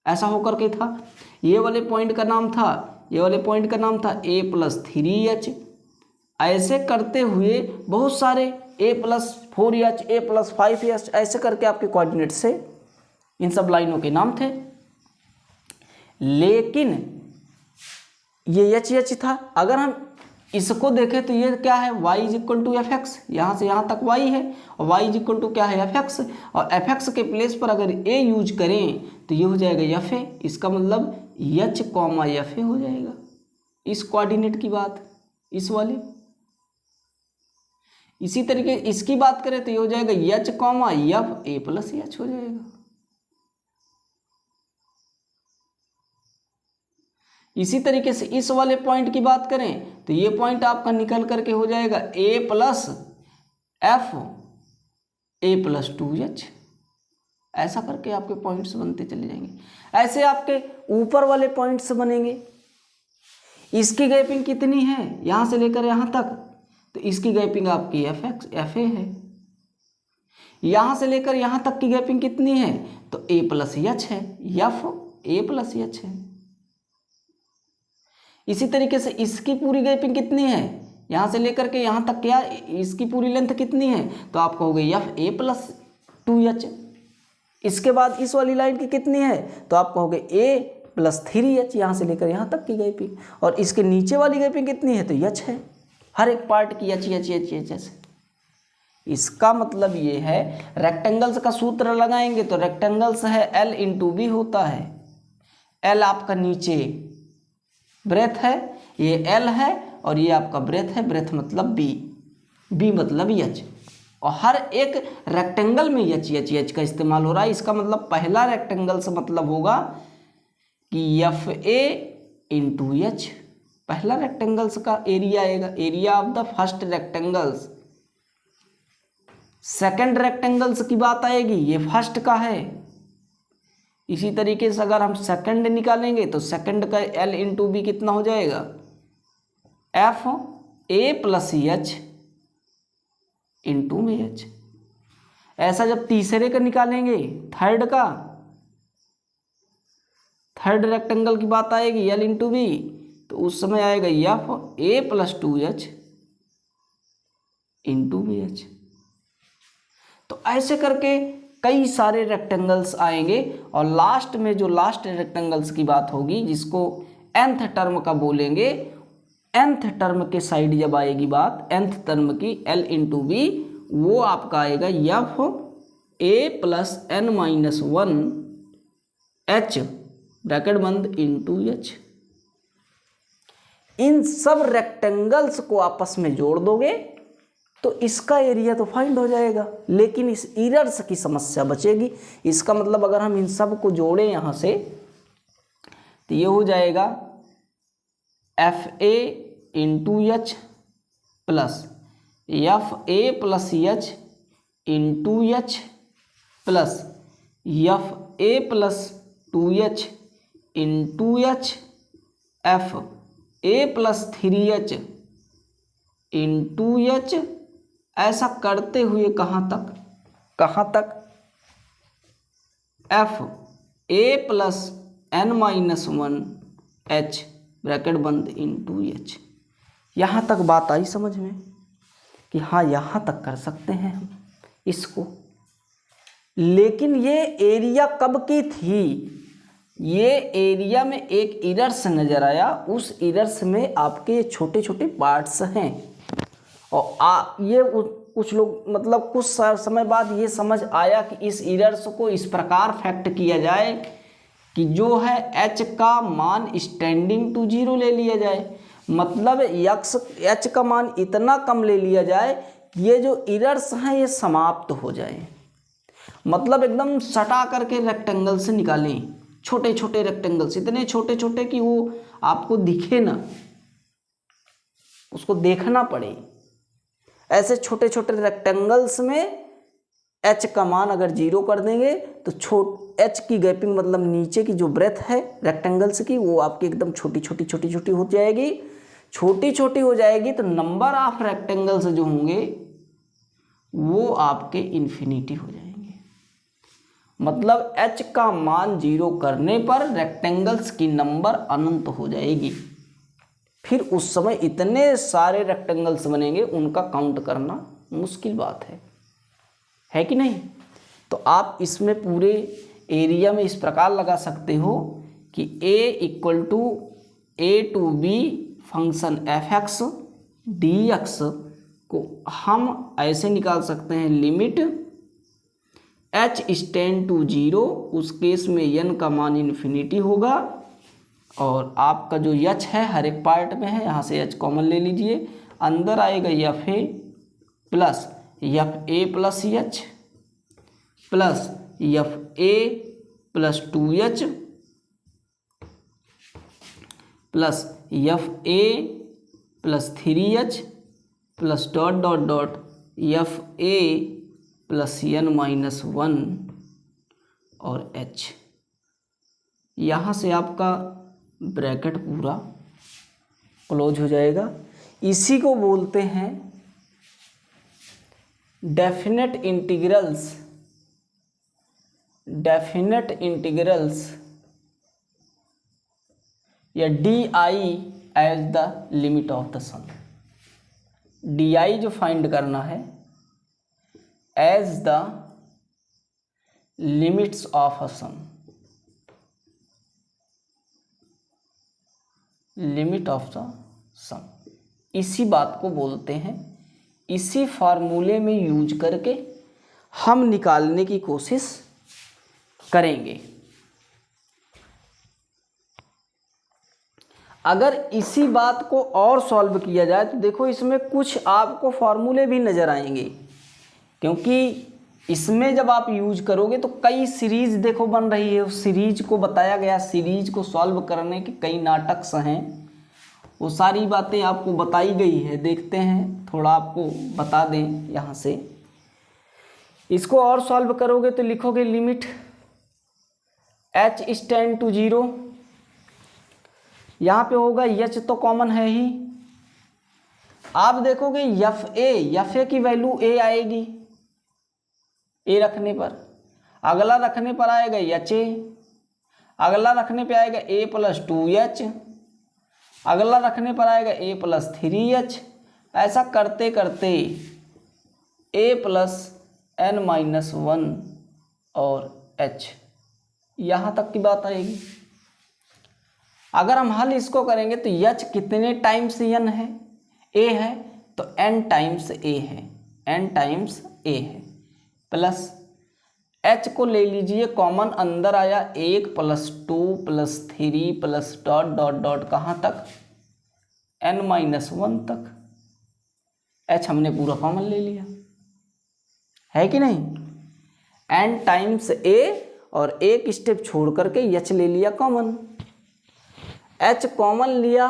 ऐसा होकर के था। ये वाले पॉइंट का नाम था, ये वाले पॉइंट का नाम था a + 3h। ऐसे करते हुए बहुत सारे a + 4h, a + 5h, ऐसे करके आपके कोऑर्डिनेट से इन सब लाइनों के नाम थे। लेकिन ये h था, अगर हम इसको देखें तो ये क्या है, y is equal to F x, यहाँ से यहाँ तक y है, और y इज इक्वल टू क्या है, एफ एक्स, और एफ एक्स के प्लेस पर अगर a यूज करें तो ये हो जाएगा एफ ए, इसका मतलब एच कॉमा एफ ए हो जाएगा। इस कोऑर्डिनेट की बात, इस वाले। इसी तरीके इसकी बात करें तो ये हो जाएगा H comma F A plus H हो जाएगा। इसी तरीके से इस वाले पॉइंट की बात करें तो ये पॉइंट आपका निकल करके हो जाएगा A plus F A plus 2h। ऐसा करके आपके पॉइंट्स बनते चले जाएंगे। ऐसे आपके ऊपर वाले पॉइंट्स बनेंगे। इसकी गैपिंग कितनी है, यहाँ से लेकर यहाँ तक, तो इसकी गैपिंग आपकी एफ ए है। यहाँ से लेकर यहाँ तक की गैपिंग कितनी है, तो ए प्लस एच है, एफ ए प्लस एच है। इसी तरीके से इसकी पूरी गैपिंग कितनी है, यहाँ से लेकर के यहाँ तक, क्या इसकी पूरी लेंथ कितनी है, तो आपको हो गई एफ ए प्लस 2h। इसके बाद इस वाली लाइन की कितनी है, तो आपको हो गई ए प्लस 3h, यहाँ से लेकर यहाँ तक की गैपिंग। और इसके नीचे वाली गैपिंग कितनी है, तो h है, हर एक पार्ट की एच। इसका मतलब ये है, रेक्टेंगल्स का सूत्र लगाएंगे तो रेक्टेंगल्स है L इंटू बी होता है। L आपका नीचे ब्रेथ है, ये L है, और ये आपका ब्रेथ है, ब्रेथ मतलब B मतलब H। और हर एक रेक्टेंगल में एच का इस्तेमाल हो रहा है। इसका मतलब पहला रेक्टेंगल से मतलब होगा कि एफ ए इंटू एच, पहला रेक्टेंगल्स का एरिया आएगा, area of the first rectangles. Second rectangles की बात आएगी, ये फर्स्ट का है। इसी तरीके से अगर हम सेकंड निकालेंगे तो सेकंड का एल इंटू बी कितना हो जाएगा, F A plus H into में एच। ऐसा जब तीसरे का निकालेंगे, थर्ड रेक्टेंगल की बात आएगी, एल इंटू बी, तो उस समय आएगा एफ ए plus 2h into b h. तो ऐसे करके कई सारे रेक्टेंगल्स आएंगे। और लास्ट में जो लास्ट रेक्टेंगल्स की बात होगी, जिसको nth टर्म का बोलेंगे, nth टर्म के साइड जब आएगी बात, nth टर्म की l इंटू बी, वो आपका आएगा एफ ए plus n minus 1 h bracket बंद इंटू एच। इन सब रेक्टेंगल्स को आपस में जोड़ दोगे तो इसका एरिया तो फाइंड हो जाएगा, लेकिन इस इरर्स की समस्या बचेगी। इसका मतलब अगर हम इन सब को जोड़ें यहाँ से, तो ये हो जाएगा F A into H plus F A plus H into H plus F A plus 2h into H F A plus 3h into H. ऐसा करते हुए कहाँ तक F A plus n minus 1 h bracket बंद into H. यहाँ तक बात आई समझ में कि हाँ यहाँ तक कर सकते हैं हम इसको। लेकिन ये एरिया कब की थी, ये एरिया में एक इरर्स नज़र आया, उस इरर्स में आपके छोटे छोटे पार्ट्स हैं। और ये कुछ लोग मतलब कुछ समय बाद ये समझ आया कि इस इरर्स को इस प्रकार फैक्ट किया जाए कि जो है h का मान स्टैंडिंग टू 0 ले लिया जाए। मतलब h का मान इतना कम ले लिया जाए कि ये जो इरर्स हैं ये समाप्त हो जाए। मतलब एकदम सटा करके रेक्टेंगल से निकालें, छोटे छोटे रेक्टेंगल्स, इतने छोटे छोटे कि वो आपको दिखे ना, उसको देखना पड़े। ऐसे छोटे छोटे रेक्टेंगल्स में h का मान अगर 0 कर देंगे तो h की गैपिंग मतलब नीचे की जो ब्रेथ है रेक्टेंगल्स की, वो आपकी एकदम छोटी छोटी हो जाएगी। छोटी छोटी हो जाएगी तो नंबर ऑफ रेक्टेंगल्स जो होंगे वो आपके इन्फिनिटी हो जाएंगे। मतलब h का मान 0 करने पर रेक्टेंगल्स की नंबर अनंत हो जाएगी। फिर उस समय इतने सारे रेक्टेंगल्स बनेंगे, उनका काउंट करना मुश्किल बात है कि नहीं। तो आप इसमें पूरे एरिया में इस प्रकार लगा सकते हो कि a equal to a to b function f x dx को हम ऐसे निकाल सकते हैं, लिमिट h टेंड टू 0, उस केस में n का मान इन्फिनिटी होगा, और आपका जो h है हर एक पार्ट में है, यहाँ से h कॉमन ले लीजिए, अंदर आएगा f A plus F A plus H plus F A plus 2h plus F A plus 3h plus dot dot dot F A plus n-1 और h। यहाँ से आपका ब्रैकेट पूरा क्लोज हो जाएगा। इसी को बोलते हैं डेफिनेट इंटीग्रल्स, डेफिनेट इंटीग्रल्स या DI as the limit of the sum. DI जो फाइंड करना है as the limits of a sum, limit of the sum, इसी बात को बोलते हैं। इसी फार्मूले में यूज करके हम निकालने की कोशिश करेंगे। अगर इसी बात को और सॉल्व किया जाए तो देखो इसमें कुछ आपको फार्मूले भी नज़र आएंगे, क्योंकि इसमें जब आप यूज करोगे तो कई सीरीज देखो बन रही है, उस सीरीज को बताया गया, सीरीज को सॉल्व करने के कई नाटक हैं, वो सारी बातें आपको बताई गई है। देखते हैं, थोड़ा आपको बता दें यहाँ से। इसको और सॉल्व करोगे तो लिखोगे लिमिट h टेंड टू 0, यहाँ पे होगा h तो कॉमन है ही, आप देखोगे एफ ए की वैल्यू a आएगी, a रखने पर, अगला रखने पर आएगा एच ए, अगला रखने पे आएगा a प्लस 2h, अगला रखने पर आएगा a प्लस 3h, ऐसा करते करते a प्लस n-1 और h, यहाँ तक की बात आएगी। अगर हम हल इसको करेंगे तो h कितने टाइम्स n है, a है तो n टाइम्स a है, n टाइम्स a है, प्लस h को ले लीजिए कॉमन, अंदर आया 1 plus 2 plus 3 plus dot dot dot कहाँ तक, n-1 तक। h हमने पूरा कॉमन ले लिया, है कि नहीं, n टाइम्स a और एक स्टेप छोड़ करके h ले लिया कॉमन। h कॉमन लिया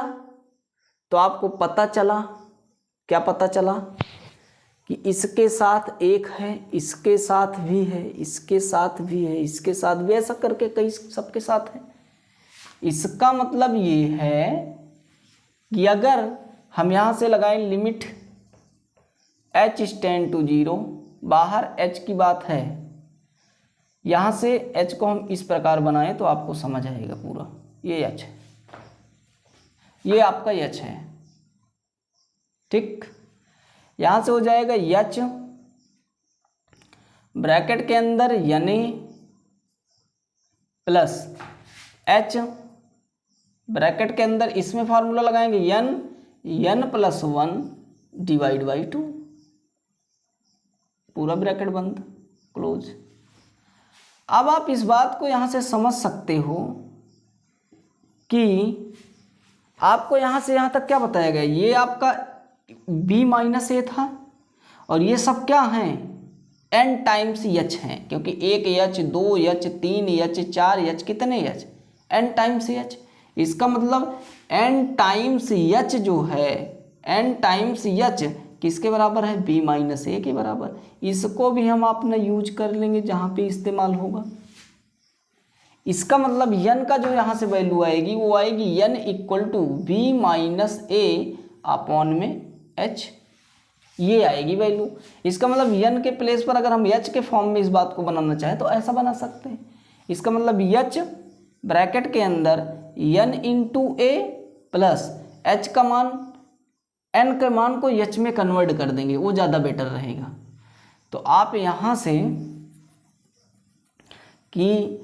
तो आपको पता चला, क्या पता चला कि इसके साथ एक है, इसके साथ भी है, इसके साथ भी है, इसके साथ भी, ऐसा करके कई सबके साथ है। इसका मतलब ये है कि अगर हम यहाँ से लगाएं लिमिट h टेंड टू 0, बाहर h की बात है, यहाँ से h को हम इस प्रकार बनाएं तो आपको समझ आएगा पूरा। ये h है, ये आपका h है, ठीक। यहाँ से हो जाएगा h ब्रैकेट के अंदर यानी प्लस h, ब्रैकेट के अंदर इसमें फार्मूला लगाएंगे n प्लस 1 डिवाइड बाई 2, पूरा ब्रैकेट बंद, क्लोज। अब आप इस बात को यहाँ से समझ सकते हो कि आपको यहाँ से यहाँ तक क्या बताया गया, ये आपका b माइनस ए था और ये सब क्या हैं, n टाइम्स h हैं, क्योंकि 1h 2h 3h 4h, कितने h, n टाइम्स h। इसका मतलब n टाइम्स h जो है, n टाइम्स h किसके बराबर है, b माइनस ए के बराबर। इसको भी हम अपना यूज कर लेंगे जहाँ पे इस्तेमाल होगा। इसका मतलब n का जो यहाँ से वैल्यू आएगी वो आएगी n equal to b minus a upon में h, ये आएगी वैल्यू। इसका मतलब n के प्लेस पर अगर हम h के फॉर्म में इस बात को बनाना चाहें तो ऐसा बना सकते हैं। इसका मतलब h ब्रैकेट के अंदर n इंटू ए प्लस h का मान, n के मान को h में कन्वर्ट कर देंगे, वो ज़्यादा बेटर रहेगा। तो आप यहाँ से कि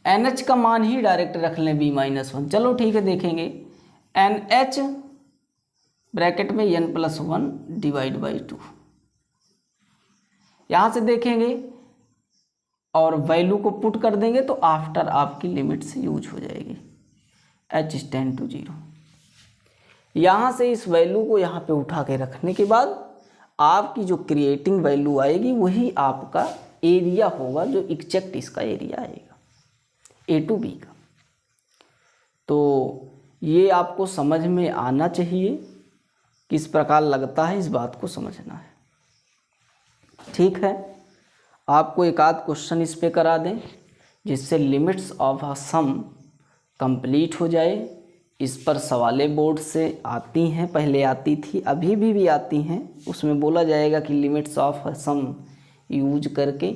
NH का मान ही डायरेक्ट रख लें b माइनस 1, चलो ठीक है, देखेंगे NH ब्रैकेट में n+1 डिवाइड बाई 2। यहाँ से देखेंगे और वैल्यू को पुट कर देंगे तो आफ्टर आपकी लिमिट्स यूज हो जाएगी h टेंड टू 0। यहाँ से इस वैल्यू को यहाँ पे उठा के रखने के बाद आपकी जो क्रिएटिंग वैल्यू आएगी वही आपका एरिया होगा, जो एग्जैक्ट इसका एरिया आएगा ए टू बी का। तो ये आपको समझ में आना चाहिए, किस प्रकार लगता है इस बात को समझना है। ठीक है, आपको एक आध क्वेश्चन इस पे करा दें जिससे limits of a sum complete हो जाए। इस पर सवालें बोर्ड से आती हैं, पहले आती थी, अभी भी आती हैं। उसमें बोला जाएगा कि limits of a sum use करके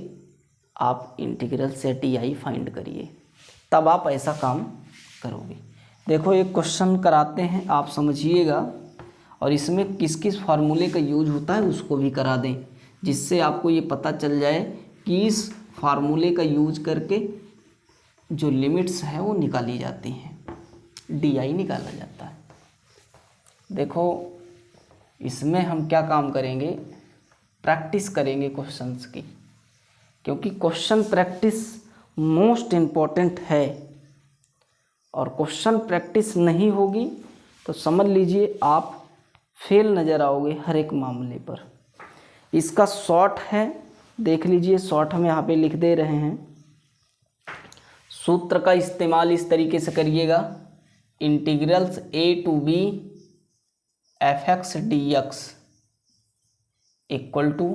आप इंटीग्रल से टी फाइंड करिए, तब आप ऐसा काम करोगे। देखो एक क्वेश्चन कराते हैं, आप समझिएगा, और इसमें किस किस फार्मूले का यूज होता है उसको भी करा दें, जिससे आपको ये पता चल जाए कि इस फार्मूले का यूज करके जो लिमिट्स हैं वो निकाली जाती हैं, डी निकाला जाता है। देखो इसमें हम क्या काम करेंगे, प्रैक्टिस करेंगे क्वेश्चंस की, क्योंकि क्वेश्चन प्रैक्टिस मोस्ट इम्पॉर्टेंट है। और क्वेश्चन प्रैक्टिस नहीं होगी तो समझ लीजिए आप फेल नज़र आओगे हर एक मामले पर। इसका शॉर्ट है, देख लीजिए, शॉर्ट हम यहाँ पे लिख दे रहे हैं। सूत्र का इस्तेमाल इस तरीके से करिएगा, integrals a to b fx dx equal to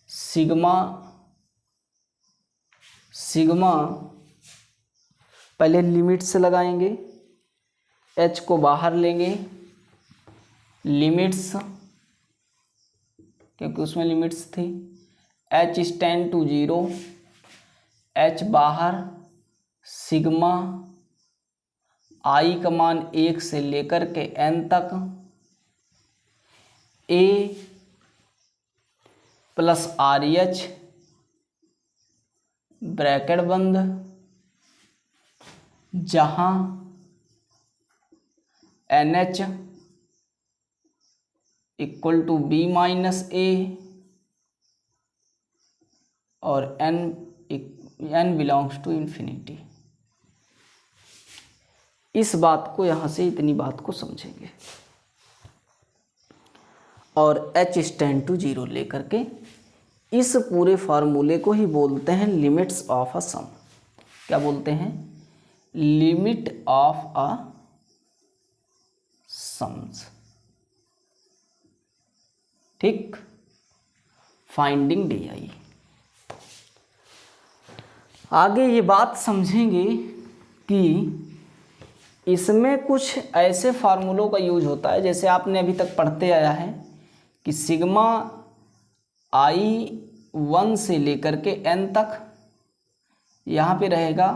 sigma पहले लिमिट से लगाएंगे, h को बाहर लेंगे, लिमिट्स, क्योंकि उसमें लिमिट्स थी, h टेंड टू 0, h बाहर, सिग्मा i का मान 1 से लेकर के n तक, a प्लस RH ब्रैकेट बंद, जहाँ NH equal to B minus A और n बिलोंग्स टू इन्फिनिटी। इस बात को यहाँ से इतनी बात को समझेंगे और h टेंड टू 0 लेकर के इस पूरे फार्मूले को ही बोलते हैं लिमिट्स ऑफ अ सम। क्या बोलते हैं? Limit of a sums. ठीक, फाइंडिंग डी। आगे ये बात समझेंगे कि इसमें कुछ ऐसे फार्मूलों का यूज होता है, जैसे आपने अभी तक पढ़ते आया है कि सिग्मा i1 से लेकर के n तक, यहाँ पे रहेगा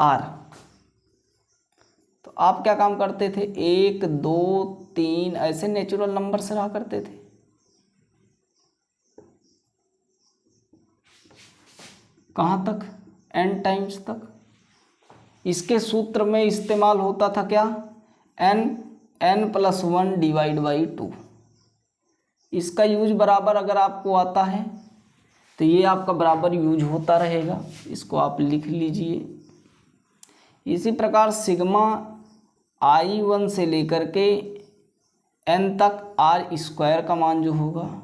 r। तो आप क्या काम करते थे, 1 2 3 ऐसे नेचुरल नंबर से रहा करते थे। कहाँ तक? n टाइम्स तक। इसके सूत्र में इस्तेमाल होता था क्या, n+1 डिवाइड बाई 2। इसका यूज बराबर अगर आपको आता है तो ये आपका बराबर यूज होता रहेगा, इसको आप लिख लीजिए। इसी प्रकार सिग्मा i1 से लेकर के n तक r स्क्वायर का मान जो होगा,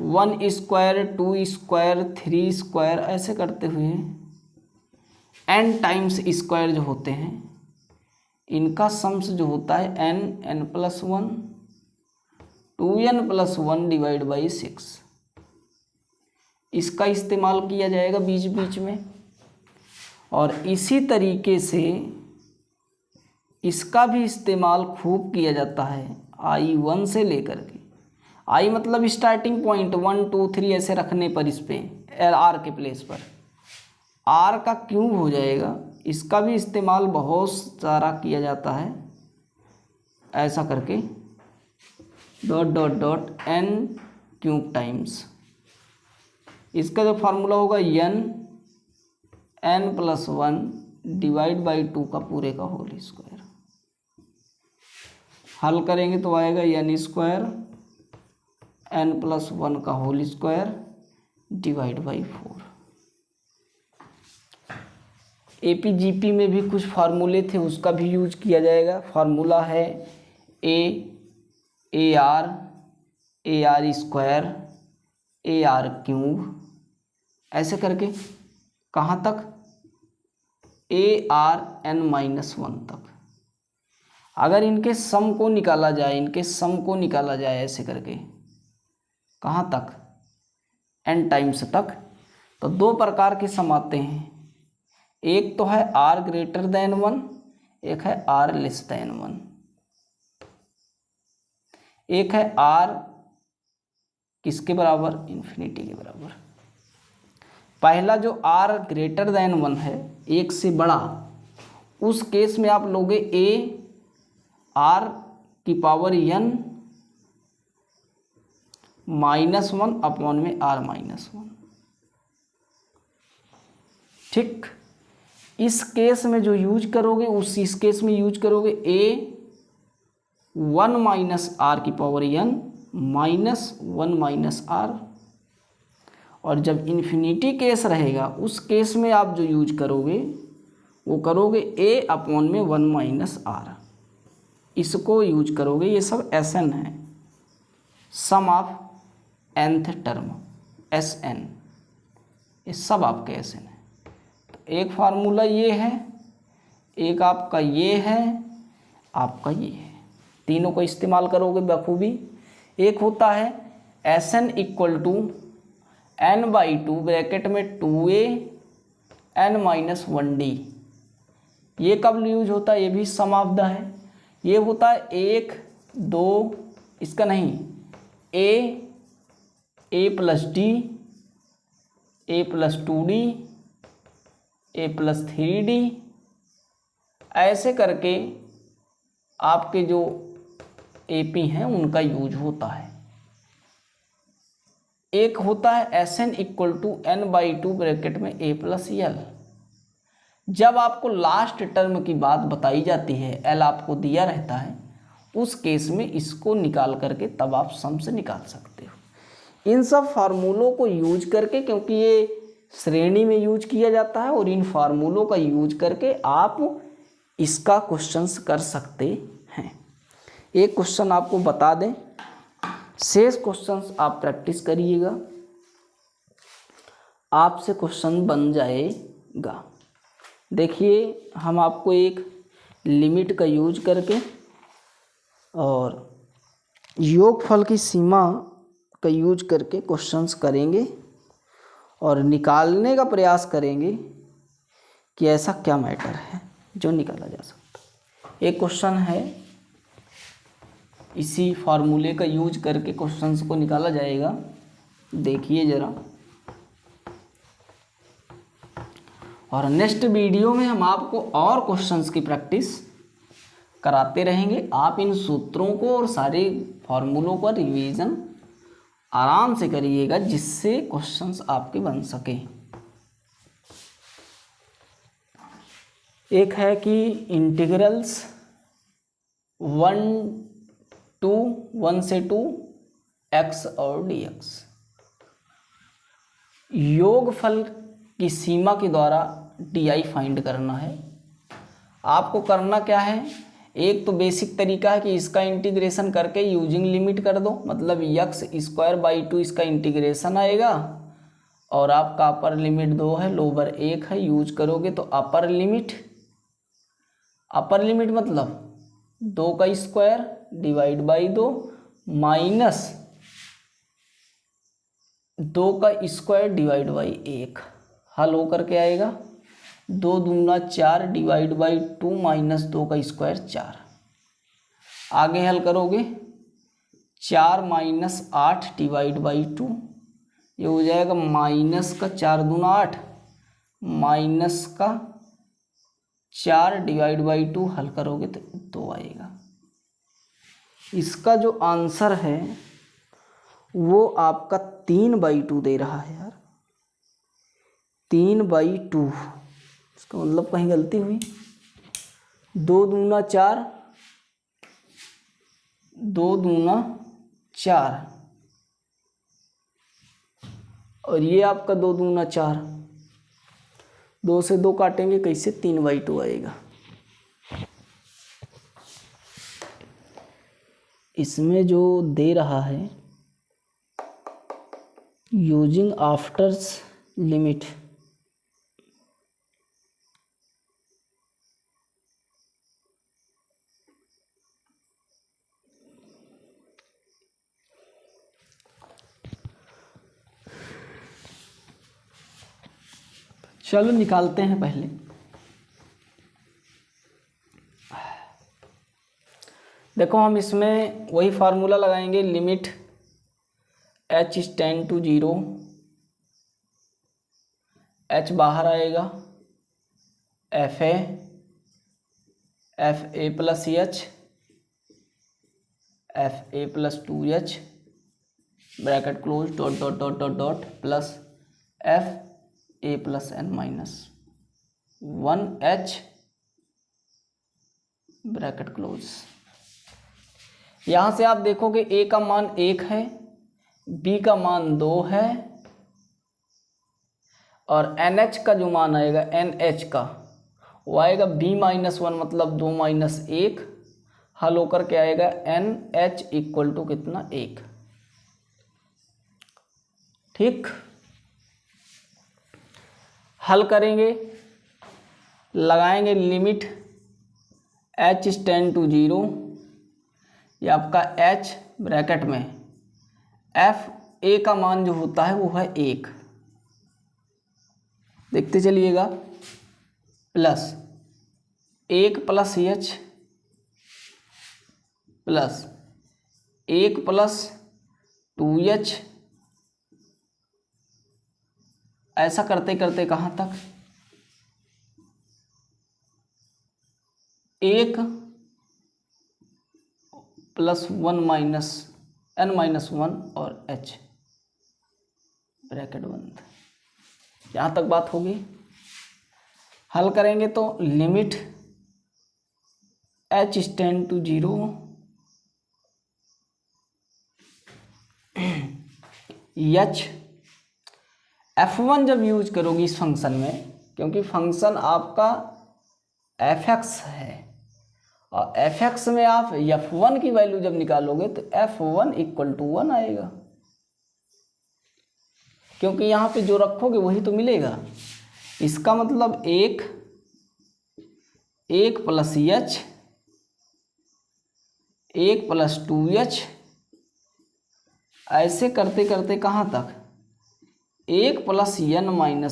1 स्क्वायर 2 स्क्वायर 3 स्क्वायर ऐसे करते हुए n टाइम्स स्क्वायर जो होते हैं, इनका सम्स जो होता है n+1 2n+1 डिवाइड बाई 6। इसका इस्तेमाल किया जाएगा बीच बीच में। और इसी तरीके से इसका भी इस्तेमाल खूब किया जाता है i1 से लेकर के, i मतलब स्टार्टिंग पॉइंट 1 2 3 ऐसे रखने पर, इस पे r के प्लेस पर r का क्यूब हो जाएगा। इसका भी इस्तेमाल बहुत सारा किया जाता है, ऐसा करके dot dot dot n cube times. इसका जो फार्मूला होगा n+1 डिवाइड बाई 2 का पूरे का होल स्क्वायर। हल करेंगे तो आएगा n स्क्वायर n+1 का whole square divide by 4। APGP में भी कुछ फार्मूले थे, उसका भी यूज किया जाएगा। फार्मूला है AR स्क्वायर AR क्यूब, ऐसे करके कहाँ तक, ARn-1 तक। अगर इनके सम को निकाला जाए, ऐसे करके कहाँ तक, n टाइम्स तक, तो दो प्रकार के सम आते हैं। एक तो है r>1, एक है r 1। एक है r किसके बराबर, इन्फिनिटी के बराबर। पहला जो r 1 है, एक से बड़ा, उस केस में आप लोगे AR⁻n-1 अपॉन में r-1। ठीक, इस केस में जो यूज करोगे, इस केस में यूज करोगे A1-r⁻n-1 - r। और जब इन्फिनिटी केस रहेगा, उस केस में आप जो यूज करोगे वो करोगे A/1 - r। इसको यूज करोगे। ये सब Sn है, सम ऑफ nth टर्म, Sn, ये सब आपके Sn है। तो एक फार्मूला ये है, एक आपका ये है, आपका ये है, तीनों को इस्तेमाल करोगे बखूबी। एक होता है Sn = n/2 ब्रैकेट में 2a(n-1d)। ये कब यूज होता है, ये भी सम ऑफ द है। ये होता है 1 2, इसका नहीं, a + d, a + 2d, a + 3d, ऐसे करके आपके जो AP हैं उनका यूज होता है। एक होता है Sn = n/2 ब्रैकेट में a + l। जब आपको लास्ट टर्म की बात बताई जाती है, l आपको दिया रहता है, उस केस में इसको निकाल करके तब आप सम से निकाल सकते हो। इन सब फार्मूलों को यूज करके, क्योंकि ये श्रेणी में यूज किया जाता है, और इन फार्मूलों का यूज करके आप इसका क्वेश्चंस कर सकते हैं। एक क्वेश्चन आपको बता दें, शेष क्वेश्चंस आप प्रैक्टिस करिएगा, आपसे क्वेश्चन बन जाएगा। देखिए, हम आपको एक लिमिट का यूज करके और योगफल की सीमा का यूज करके क्वेश्चंस करेंगे और निकालने का प्रयास करेंगे कि ऐसा क्या मैटर है जो निकाला जा सकता। एक क्वेश्चन है, इसी फार्मूले का यूज करके क्वेश्चंस को निकाला जाएगा। देखिए ज़रा, और नेक्स्ट वीडियो में हम आपको और क्वेश्चंस की प्रैक्टिस कराते रहेंगे। आप इन सूत्रों को और सारे फार्मूलों पर रिवीजन आराम से करिएगा, जिससे क्वेश्चंस आपके बन सके। एक है कि इंटीग्रल्स 1 से 2 x और dx, योगफल की सीमा के द्वारा di फाइंड करना है। आपको करना क्या है, एक तो बेसिक तरीका है कि इसका इंटीग्रेशन करके यूजिंग लिमिट कर दो, मतलब x²/2 इसका इंटीग्रेशन आएगा, और आपका अपर लिमिट 2 है, लोअर 1 है। यूज करोगे तो अपर लिमिट मतलब 2 का स्क्वायर डिवाइड बाई 2 माइनस 2 का स्क्वायर डिवाइड बाई 1, हल हो करके आएगा 2 दूना 4 डिवाइड बाई 2 माइनस 2 का स्क्वायर 4। आगे हल करोगे 4 - 8 डिवाइड बाई 2, ये हो जाएगा माइनस का 4 दूना 8 माइनस का 4 डिवाइड बाई 2, हल करोगे तो 2 आएगा। इसका जो आंसर है वो आपका 3/2 दे रहा है यार, 3/2। इसका मतलब कहीं गलती हुई। 2 दूना 4, 2 दूना 4 और ये आपका 2 दूना 4, 2 से 2 काटेंगे कैसे, 3/2 आएगा। इसमें जो दे रहा है यूजिंग आफ्टर्स लिमिट, चलो निकालते हैं पहले। देखो हम इसमें वही फार्मूला लगाएंगे, limit h tend to 0, h बाहर आएगा, fa plus h, fa plus 2h bracket close dot dot dot dot dot plus fa plus n minus 1h bracket close. यहाँ से आप देखोगे a का मान 1 है, b का मान 2 है और NH का जो मान आएगा NH का वो आएगा b-1 मतलब 2 माइनस 1, हल होकर के आएगा NH इक्वल टू कितना, 1। ठीक, हल करेंगे, लगाएंगे लिमिट h टेंड टू 0, ये आपका h ब्रैकेट में f a का मान जो होता है वो है 1, देखते चलिएगा, plus 1 plus h plus 1 plus 2h, ऐसा करते करते कहाँ तक, 1 प्लस 1 माइनस n-1 और h ब्रैकेट बंद। यहाँ तक बात होगी। हल करेंगे तो limit h tend to 0 h f1 जब यूज करोगी इस फंक्शन में, क्योंकि फंक्शन आपका f(x) है और f(x) में आप f1 की वैल्यू जब निकालोगे तो f1 इक्वल टू 1 आएगा, क्योंकि यहाँ पे जो रखोगे वही तो मिलेगा। इसका मतलब 1 प्लस h 1 प्लस 2h, ऐसे करते करते कहाँ तक, 1 प्लस n-1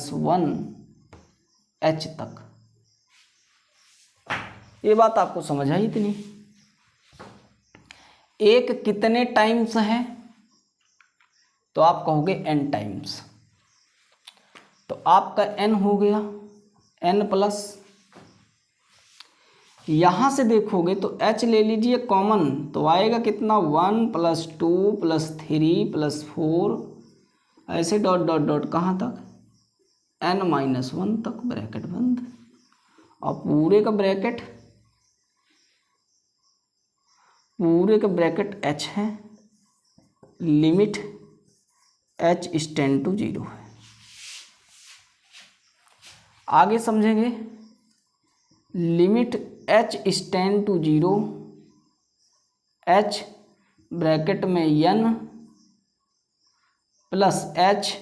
h तक। ये बात आपको समझ आई इतनी। एक कितने टाइम्स है, तो आप कहोगे n टाइम्स, तो आपका n हो गया n प्लस, यहाँ से देखोगे तो h ले लीजिए कॉमन, तो आएगा कितना, 1 प्लस 2 प्लस 3 प्लस 4, ऐसे डॉट डॉट डॉट कहाँ तक, n-1 तक ब्रैकेट बंद। और पूरे का ब्रैकेट h है, लिमिट h टेंड टू 0 है। आगे समझेंगे, limit h tend to 0, h bracket में n प्लस h,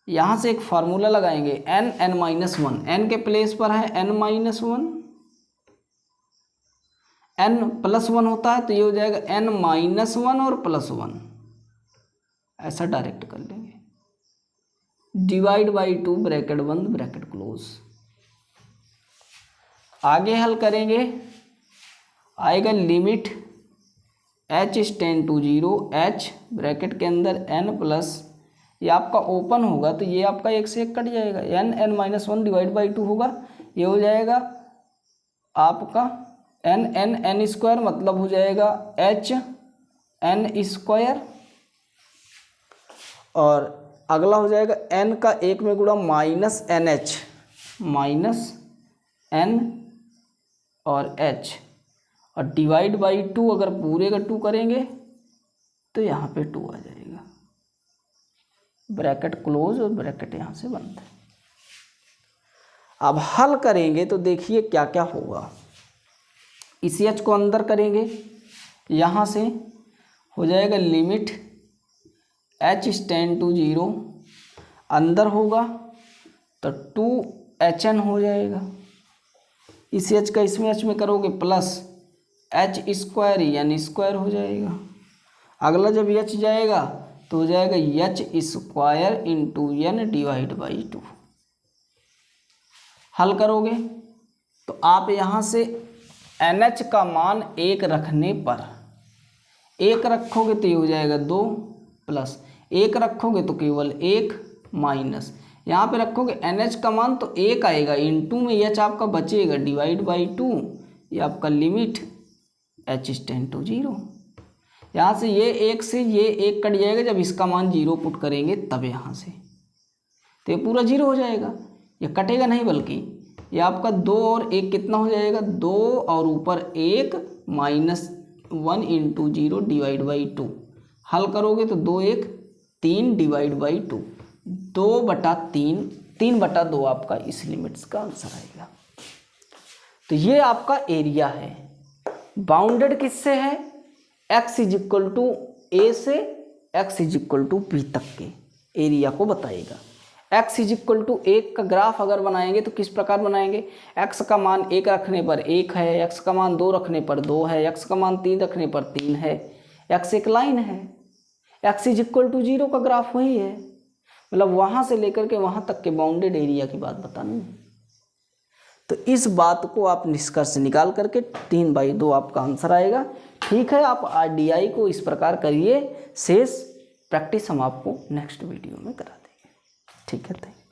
यहाँ से एक फार्मूला लगाएंगे n-1, n के प्लेस पर है n-1, n प्लस 1 होता है तो ये हो जाएगा n-1 और प्लस 1, ऐसा डायरेक्ट कर लेंगे, डिवाइड बाई 2 ब्रैकेट बंद ब्रैकेट क्लोज। आगे हल करेंगे, आएगा limit h tend to 0, h bracket के अंदर n प्लस, ये आपका ओपन होगा तो ये आपका 1 से 1 कट जाएगा, n-1 डिवाइड बाई 2 होगा, ये हो जाएगा आपका n स्क्वायर, मतलब हो जाएगा h n स्क्वायर, और अगला हो जाएगा n का 1 में गुणा माइनस NH, माइनस n और h और डिवाइड बाई 2, अगर पूरे का 2 करेंगे तो यहाँ पे 2 आ जाएगा, ब्रैकेट क्लोज और ब्रैकेट यहाँ से बंद है। अब हल करेंगे तो देखिए क्या क्या होगा। इसी h को अंदर करेंगे, यहाँ से हो जाएगा लिमिट h टेंड टू 0, अंदर होगा तो 2hn हो जाएगा। इस h का इसमें h में करोगे प्लस h स्क्वायर यानी स्क्वायर हो जाएगा। अगला जब h जाएगा तो हो जाएगा h square into n divide by 2। हल करोगे तो आप यहाँ से NH का मान 1 रखने पर, 1 रखोगे तो ये हो जाएगा 2 प्लस 1 रखोगे तो केवल 1 माइनस, यहाँ पे रखोगे NH का मान तो 1 आएगा, इंटू में H आपका बचेगा डिवाइड बाई 2, ये आपका लिमिट h टेंड टू 0। यहाँ से ये 1 से ये 1 कट जाएगा, जब इसका मान 0 पुट करेंगे तब यहाँ से तो ये पूरा 0 हो जाएगा, ये कटेगा नहीं बल्कि ये आपका 2 और 1 कितना हो जाएगा, 2 और ऊपर 1 माइनस 1 इंटू 0 डिवाइड बाई 2। हल करोगे तो 2 1 3 डिवाइड बाई 2, 2/3, 3/2 आपका इस लिमिट्स का आंसर आएगा। तो ये आपका एरिया है, बाउंडेड किससे है, x इज इक्वल टू ए से x is equal to B तक के एरिया को बताएगा। x इज इक्वल टू 1 का ग्राफ अगर बनाएंगे तो किस प्रकार बनाएंगे, x का मान 1 रखने पर 1 है, x का मान 2 रखने पर 2 है, x का मान 3 रखने पर 3 है, x एक लाइन है, x इज इक्वल टू 0 का ग्राफ वही है, मतलब वहाँ से लेकर के वहाँ तक के बाउंडेड एरिया की बात बतानी है। तो इस बात को आप निष्कर्ष निकाल करके 3/2 आपका आंसर आएगा। ठीक है, आप RDI को इस प्रकार करिए, शेष प्रैक्टिस हम आपको नेक्स्ट वीडियो में करा देंगे। ठीक है, थैंक यू।